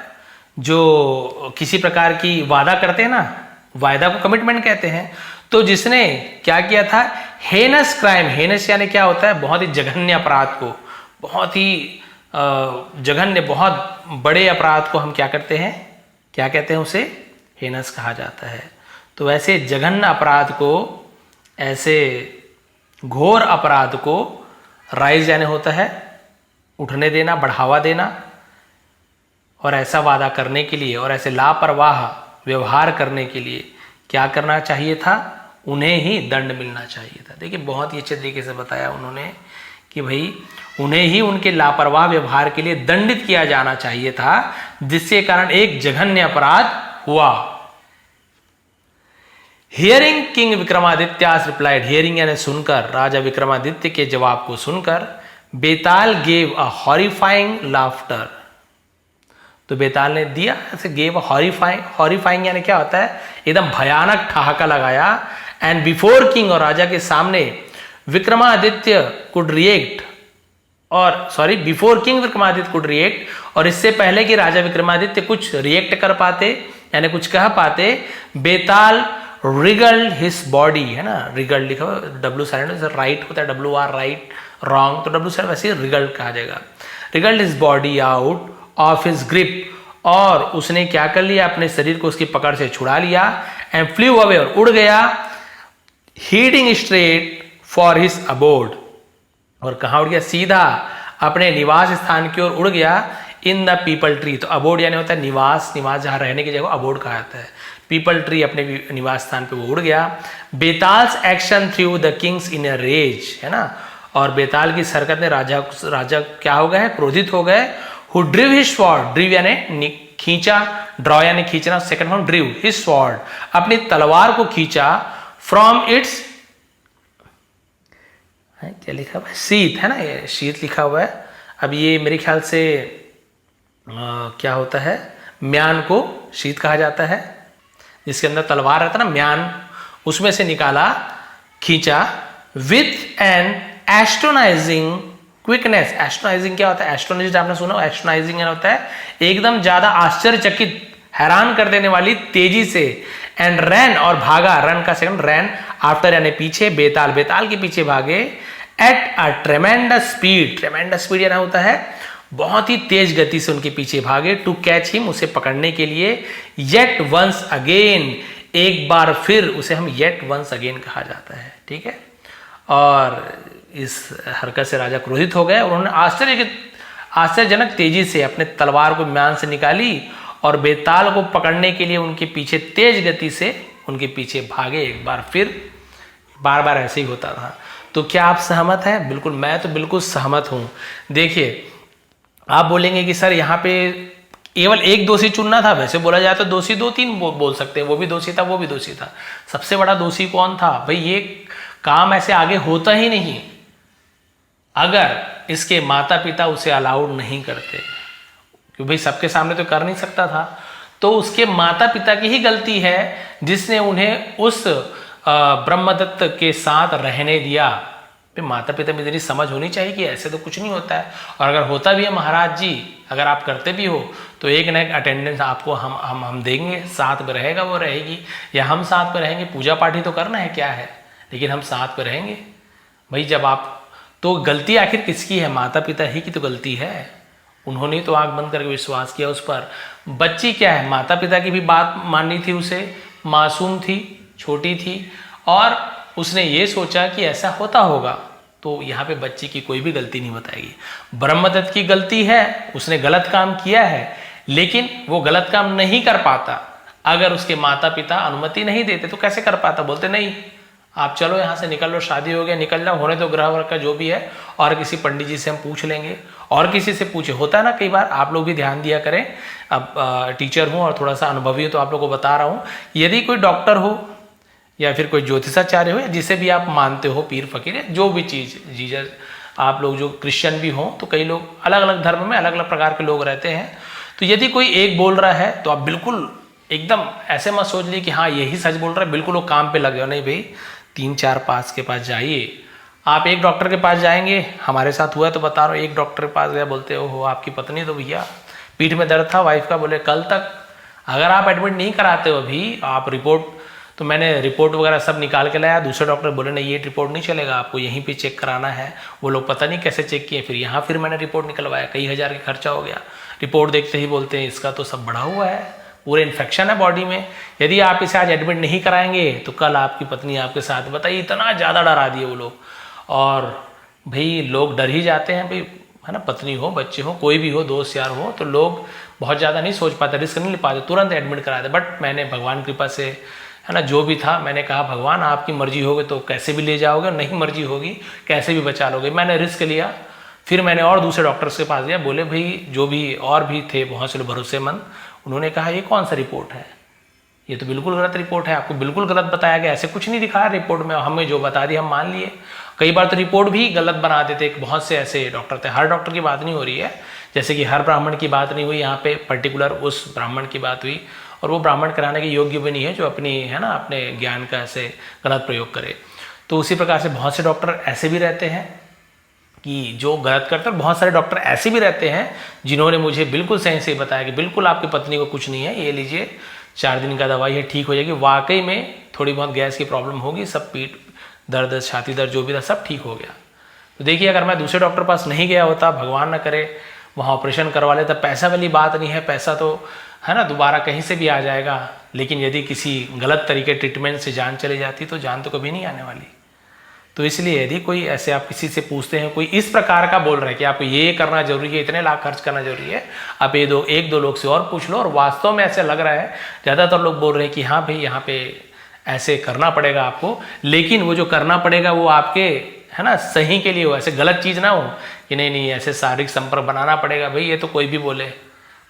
जो किसी प्रकार की वादा करते हैं ना, वायदा को कमिटमेंट कहते हैं। तो जिसने क्या किया था, हेनस क्राइम, हेनस यानी क्या होता है, बहुत ही जघन्य अपराध को, बहुत ही जघन्य, बहुत बड़े अपराध को हम क्या करते हैं, क्या कहते हैं, उसे हेनस कहा जाता है। तो ऐसे जघन्य अपराध को, ऐसे घोर अपराध को राइज यानी होता है उठने देना, बढ़ावा देना, और ऐसा वादा करने के लिए और ऐसे लापरवाह व्यवहार करने के लिए क्या करना चाहिए था, उन्हें ही दंड मिलना चाहिए था। देखिए बहुत ही अच्छे तरीके से बताया उन्होंने कि भाई उन्हें ही उनके लापरवाह व्यवहार के लिए दंडित किया जाना चाहिए था, जिसके कारण एक जघन्य अपराध हुआ। Hearing king Vikramaditya replied, hearing यानी सुनकर, राजा विक्रमादित्य के जवाब को सुनकर, बेताल गेव अ हॉरिफाइंग लाफ्टर, तो बेताल ने दिया ऐसे गेव हॉरिफाइंग, हॉरिफाइंग यानी क्या होता है, एकदम भयानक ठहाका लगाया, एंड बिफोर किंग, और राजा के सामने, विक्रमादित्य कुड रिएक्ट, और sorry before king Vikramaditya could react, और इससे पहले कि राजा विक्रमादित्य कुछ रिएक्ट कर पाते यानी कुछ कह पाते, बेताल रिगल्ड हिज बॉडी, है ना, रिगल्ड लिखा हुआ, डब्ल्यू साइलेंट राइट होता है, डब्ल्यू आर राइट, रॉन्ग तो डब्ल्यू साइलेंट वैसे रिगल्ड कहा जाएगा, रिगल्ड his body out of his grip, और उसने क्या कर लिया, अपने शरीर को उसकी पकड़ से छुड़ा लिया, एंड फ्लू अवे, और उड़ गया, heading straight for his abode, और कहां उड़ गया, सीधा अपने निवास स्थान की ओर उड़ गया, इन द पीपल ट्री, तो अबोर्ड यानी होता है निवास, निवास जहां रहने की जगह अबोर्ड कहा जाता है, पीपल ट्री अपने निवास स्थान पे वो उड़ गया। Betal's action threw the king's in a rage, है ना, और बेताल की हरकत ने राजा क्या हो गए, क्रोधित हो गए। हु ड्रिव हिज स्वॉर्ड, ड्रिव यानी खींचा, ड्रॉ यानी खींचना, सेकंड फॉर्म ड्रिव, हिज स्वॉर्ड अपनी तलवार को खींचा, फ्रॉम इट्स, क्या लिखा हुआ है, शीत, है ना, ये शीत लिखा हुआ है। अब ये मेरे ख्याल से क्या होता है, म्यान को शीत कहा जाता है, जिसके अंदर तलवार रहता है ना, म्यान, उसमें से निकाला, खींचा, विथ एन एस्ट्रोनाइजिंग क्विकनेस। एस्ट्रोनाइजिंग क्या होता है, एस्ट्रोनॉजिस्ट आपने सुना, एस्ट्रोनाइजिंग होता है एकदम ज्यादा आश्चर्यचकित, हैरान कर देने वाली तेजी से, एंड रैन और भागा, रन का सेकंड रैन, आफ्टर यानी पीछे, बेताल, बेताल के पीछे भागे, एट अ ट्रेमेंडस स्पीड, ट्रेमेंडस स्पीड यानी होता है बहुत ही तेज गति से उनके पीछे भागे, टू कैच हिम, उसे पकड़ने के लिए, येट वंस अगेन, एक बार फिर, उसे हम येट वंस अगेन कहा जाता है, ठीक है। और इस हरकत से राजा क्रोधित हो गए, उन्होंने आश्चर्यजनक तेजी से अपने तलवार को म्यान से निकाली और बेताल को पकड़ने के लिए उनके पीछे तेज गति से उनके पीछे भागे एक बार फिर। बार बार ऐसे ही होता था। तो क्या आप सहमत हैं? बिल्कुल, मैं तो बिल्कुल सहमत हूं। देखिए, आप बोलेंगे कि सर यहाँ पे केवल एक दोषी चुनना था, वैसे बोला जाए तो दोषी दो तीन बोल सकते हैं, वो भी दोषी था, वो भी दोषी था। सबसे बड़ा दोषी कौन था भाई? ये काम ऐसे आगे होता ही नहीं अगर इसके माता पिता उसे अलाउड नहीं करते, क्योंकि भाई सबके सामने तो कर नहीं सकता था। तो उसके माता पिता की ही गलती है जिसने उन्हें उस ब्रह्मदत्त के साथ रहने दिया। माता पिता में इतनी समझ होनी चाहिए कि ऐसे तो कुछ नहीं होता है, और अगर होता भी है महाराज जी, अगर आप करते भी हो तो एक न एक अटेंडेंस आपको हम देंगे, साथ में रहेगा वो रहेगी, या हम साथ में रहेंगे। पूजा पाठ ही तो करना है, क्या है, लेकिन हम साथ में रहेंगे भाई। जब आप, तो गलती आखिर किसकी है? माता पिता ही की तो गलती है। उन्होंने तो आंख बंद करके विश्वास किया उस पर। बच्ची क्या है, माता पिता की भी बात माननी थी उसे, मासूम थी, छोटी थी, और उसने ये सोचा कि ऐसा होता होगा। तो यहाँ पे बच्ची की कोई भी गलती नहीं बताएगी। ब्रह्मदत्त की गलती है, उसने गलत काम किया है, लेकिन वो गलत काम नहीं कर पाता अगर उसके माता पिता अनुमति नहीं देते। तो कैसे कर पाता? बोलते नहीं, आप चलो यहाँ से निकल लो, शादी हो गया, निकल जाओ, होने दो ग्रह वर्ग का जो भी है, और किसी पंडित जी से हम पूछ लेंगे, और किसी से पूछे। होता है ना कई बार, आप लोग भी ध्यान दिया करें। अब टीचर हूँ और थोड़ा सा अनुभवी हूँ तो आप लोग को बता रहा हूँ, यदि कोई डॉक्टर हो या फिर कोई ज्योतिषाचार्य हो, या जिसे भी आप मानते हो, पीर फकीर, जो भी चीज़, जीजस, आप लोग जो क्रिश्चियन भी हों, तो कई लोग अलग अलग धर्म में अलग अलग प्रकार के लोग रहते हैं। तो यदि कोई एक बोल रहा है तो आप बिल्कुल एकदम ऐसे मत सोच ली कि हाँ यही सच बोल रहा है, बिल्कुल वो काम पे लग जाओ। नहीं भाई, 3-4 पास के पास जाइए। आप एक डॉक्टर के पास जाएंगे, हमारे साथ हुआ तो बता रहा हूँ, एक डॉक्टर के पास गया, बोलते हो आपकी पत्नी तो भैया पीठ में दर्द था वाइफ का, बोले कल तक अगर आप एडमिट नहीं कराते हो अभी, आप रिपोर्ट, तो मैंने रिपोर्ट वगैरह सब निकाल के लाया। दूसरे डॉक्टर बोले नहीं, ये रिपोर्ट नहीं चलेगा, आपको यहीं पे चेक कराना है। वो लोग पता नहीं कैसे चेक किए, फिर मैंने रिपोर्ट निकलवाया, कई हज़ार का खर्चा हो गया। रिपोर्ट देखते ही बोलते हैं इसका तो सब बढ़ा हुआ है, पूरे इन्फेक्शन है बॉडी में, यदि आप इसे आज एडमिट नहीं कराएंगे तो कल आपकी पत्नी आपके साथ। बताइए, इतना ज़्यादा डरा दिए वो लोग। और भाई लोग डर ही जाते हैं भाई, है ना, पत्नी हो, बच्चे हो, कोई भी हो, दोस्त यार हो, तो लोग बहुत ज़्यादा नहीं सोच पाते, रिस्क नहीं ले पाते, तुरंत एडमिट करा दे। बट मैंने भगवान की कृपा से, है ना, जो भी था, मैंने कहा भगवान आपकी मर्जी होगी तो कैसे भी ले जाओगे, नहीं मर्जी होगी कैसे भी बचा लोगे। मैंने रिस्क लिया। फिर मैंने और दूसरे डॉक्टर्स के पास गया, बोले भाई जो भी और भी थे बहुत से भरोसेमंद, उन्होंने कहा ये कौन सा रिपोर्ट है, ये तो बिल्कुल गलत रिपोर्ट है, आपको बिल्कुल गलत बताया गया, ऐसे कुछ नहीं दिखाया रिपोर्ट में, हमें जो बता दिया हम मान लिए। कई बार तो रिपोर्ट भी गलत बना देते, बहुत से ऐसे डॉक्टर थे। हर डॉक्टर की बात नहीं हो रही है, जैसे कि हर ब्राह्मण की बात नहीं हुई यहाँ पे, पर्टिकुलर उस ब्राह्मण की बात हुई, और वो ब्राह्मण कराने के योग्य भी नहीं है जो अपनी, है ना, अपने ज्ञान का ऐसे गलत प्रयोग करे। तो उसी प्रकार से बहुत से डॉक्टर ऐसे भी रहते हैं कि जो गलत करते हैं, बहुत सारे डॉक्टर ऐसे भी रहते हैं जिन्होंने मुझे बिल्कुल सही से बताया कि बिल्कुल आपकी पत्नी को कुछ नहीं है, ये लीजिए 4 दिन का दवाई है, ठीक हो जाएगी। वाकई में थोड़ी बहुत गैस की प्रॉब्लम होगी, सब पीठ दर्द, छाती दर्द जो भी था सब ठीक हो गया। तो देखिए, अगर मैं दूसरे डॉक्टर पास नहीं गया होता, भगवान ना करे वहाँ ऑपरेशन करवा लेता, पैसा वाली बात नहीं है, पैसा तो, है ना, दोबारा कहीं से भी आ जाएगा, लेकिन यदि किसी गलत तरीके ट्रीटमेंट से जान चली जाती तो जान तो कभी नहीं आने वाली। तो इसलिए यदि कोई ऐसे आप किसी से पूछते हैं, कोई इस प्रकार का बोल रहा है कि आपको ये करना जरूरी है, इतने लाख खर्च करना जरूरी है, आप ये एक दो लोग से और पूछ लो, और वास्तव में ऐसे लग रहा है, ज़्यादातर लोग बोल रहे हैं कि हाँ भाई यहाँ पे ऐसे करना पड़ेगा आपको, लेकिन वो जो करना पड़ेगा वो आपके है ना सही के लिए हो, ऐसे गलत चीज़ ना हो कि नहीं नहीं ऐसे शारीरिक संपर्क बनाना पड़ेगा। भाई ये तो कोई भी बोले,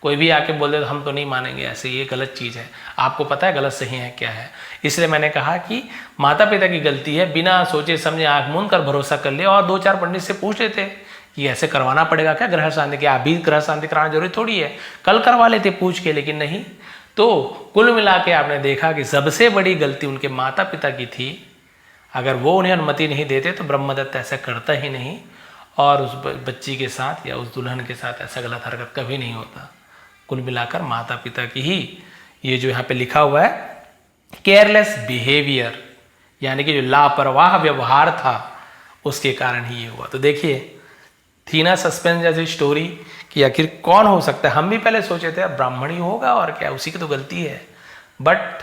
कोई भी आके बोले तो हम तो नहीं मानेंगे, ऐसे ये गलत चीज़ है। आपको पता है गलत सही है क्या है। इसलिए मैंने कहा कि माता पिता की गलती है, बिना सोचे समझे आँख मूंद कर भरोसा कर ले, और 2-4 पंडित से पूछ लेते कि ऐसे करवाना पड़ेगा क्या ग्रह शांति, क्या अभी ग्रह शांति कराना जरूरी थोड़ी है, कल करवा लेते पूछ के, लेकिन नहीं। तो कुल मिला के आपने देखा कि सबसे बड़ी गलती उनके माता पिता की थी। अगर वो उन्हें अनुमति नहीं देते तो ब्रह्मदत्त ऐसा करता ही नहीं, और उस बच्ची के साथ या उस दुल्हन के साथ ऐसा गलत हरकत कभी नहीं होता। कुल मिलाकर माता पिता की ही ये जो यहाँ पे लिखा हुआ है केयरलेस बिहेवियर, यानी कि जो लापरवाह व्यवहार था उसके कारण ही ये हुआ। तो देखिए थी ना सस्पेंस जैसी स्टोरी कि आखिर कौन हो सकता है। हम भी पहले सोचे थे ब्राह्मण ही होगा और क्या, उसी की तो गलती है, बट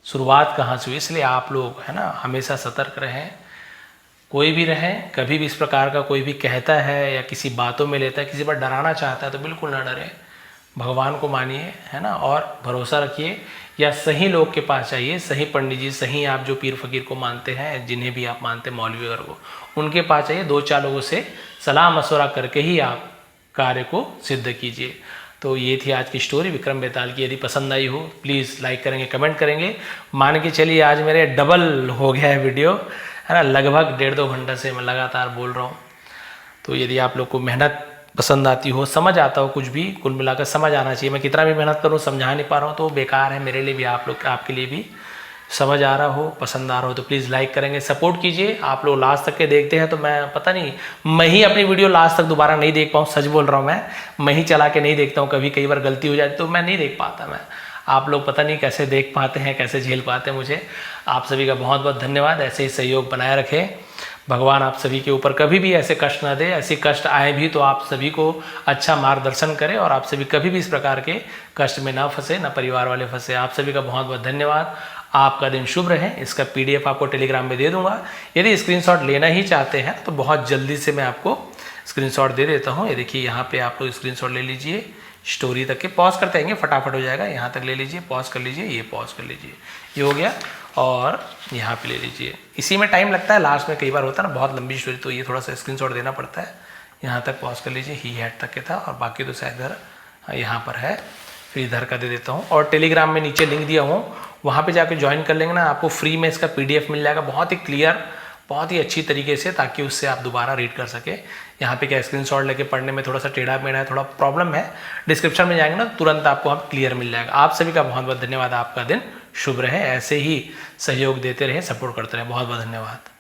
शुरुआत कहाँ से हुई। इसलिए आप लोग है ना हमेशा सतर्क रहें, कोई भी रहें, कभी भी इस प्रकार का कोई भी कहता है या किसी बातों में लेता है, किसी पर डराना चाहता है तो बिल्कुल ना डरें, भगवान को मानिए है ना, और भरोसा रखिए, या सही लोग के पास जाइए, सही पंडित जी, सही आप जो पीर फकीर को मानते हैं, जिन्हें भी आप मानते हैं मौलवी वगैरह को, उनके पास जाइए, 2-4 लोगों से सलाह मशवरा करके ही आप कार्य को सिद्ध कीजिए। तो ये थी आज की स्टोरी विक्रम बेताल की। यदि पसंद आई हो प्लीज़ लाइक करेंगे, कमेंट करेंगे। मान के चलिए आज मेरे डबल हो गया है वीडियो है ना, लगभग 1.5-2 घंटा से मैं लगातार बोल रहा हूँ। तो यदि आप लोग को मेहनत पसंद आती हो, समझ आता हो कुछ भी, कुल मिलाकर समझ आना चाहिए। मैं कितना भी मेहनत करूँ समझा नहीं पा रहा हूँ तो बेकार है मेरे लिए भी, आप लोग आपके लिए भी। समझ आ रहा हो, पसंद आ रहा हो तो प्लीज़ लाइक करेंगे, सपोर्ट कीजिए। आप लोग लास्ट तक के देखते हैं तो मैं पता नहीं, मैं ही अपनी वीडियो लास्ट तक दोबारा नहीं देख पाऊँ, सच बोल रहा हूँ। मैं ही चला के नहीं देखता हूँ, कई बार गलती हो जाती तो मैं नहीं देख पाता। मैं आप लोग पता नहीं कैसे देख पाते हैं, कैसे झेल पाते हैं मुझे। आप सभी का बहुत बहुत धन्यवाद। ऐसे ही सहयोग बनाए रखें। भगवान आप सभी के ऊपर कभी भी ऐसे कष्ट ना दे, ऐसे कष्ट आए भी तो आप सभी को अच्छा मार्गदर्शन करें, और आप सभी कभी भी इस प्रकार के कष्ट में ना फंसे, ना परिवार वाले फंसे। आप सभी का बहुत बहुत धन्यवाद। आपका दिन शुभ रहे। इसका PDF आपको टेलीग्राम में दे दूंगा। यदि स्क्रीनशॉट लेना ही चाहते हैं तो बहुत जल्दी से मैं आपको स्क्रीनशॉट दे देता हूँ। ये देखिए यहाँ पे आप लोग स्क्रीनशॉट ले लीजिए, स्टोरी तक के पॉज करते आएंगे, फटाफट हो जाएगा। यहाँ तक ले लीजिए, पॉज कर लीजिए, ये पॉज कर लीजिए, ये हो गया, और यहाँ पे ले लीजिए। इसी में टाइम लगता है, लास्ट में कई बार होता है ना बहुत लंबी स्टोरी, तो ये थोड़ा सा स्क्रीनशॉट देना पड़ता है। यहाँ तक पॉज कर लीजिए, ही हैड तक के था, और बाकी तो शायद इधर यहाँ पर है, फिर इधर का दे देता हूँ। और टेलीग्राम में नीचे लिंक दिया हूँ, वहाँ पे जाके ज्वाइन कर लेंगे ना, आपको फ्री में इसका PDF मिल जाएगा, बहुत ही क्लियर, बहुत ही अच्छी तरीके से, ताकि उससे आप दोबारा रीड कर सके। यहाँ पे क्या स्क्रीनशॉट लेके पढ़ने में थोड़ा सा टेढ़ा मेढ़ा है, थोड़ा प्रॉब्लम है। डिस्क्रिप्शन में जाएंगे ना तुरंत आपको हम क्लियर मिल जाएगा। आप सभी का बहुत बहुत धन्यवाद। आपका दिन शुभ रहे, ऐसे ही सहयोग देते रहे, सपोर्ट करते रहे। बहुत बहुत धन्यवाद।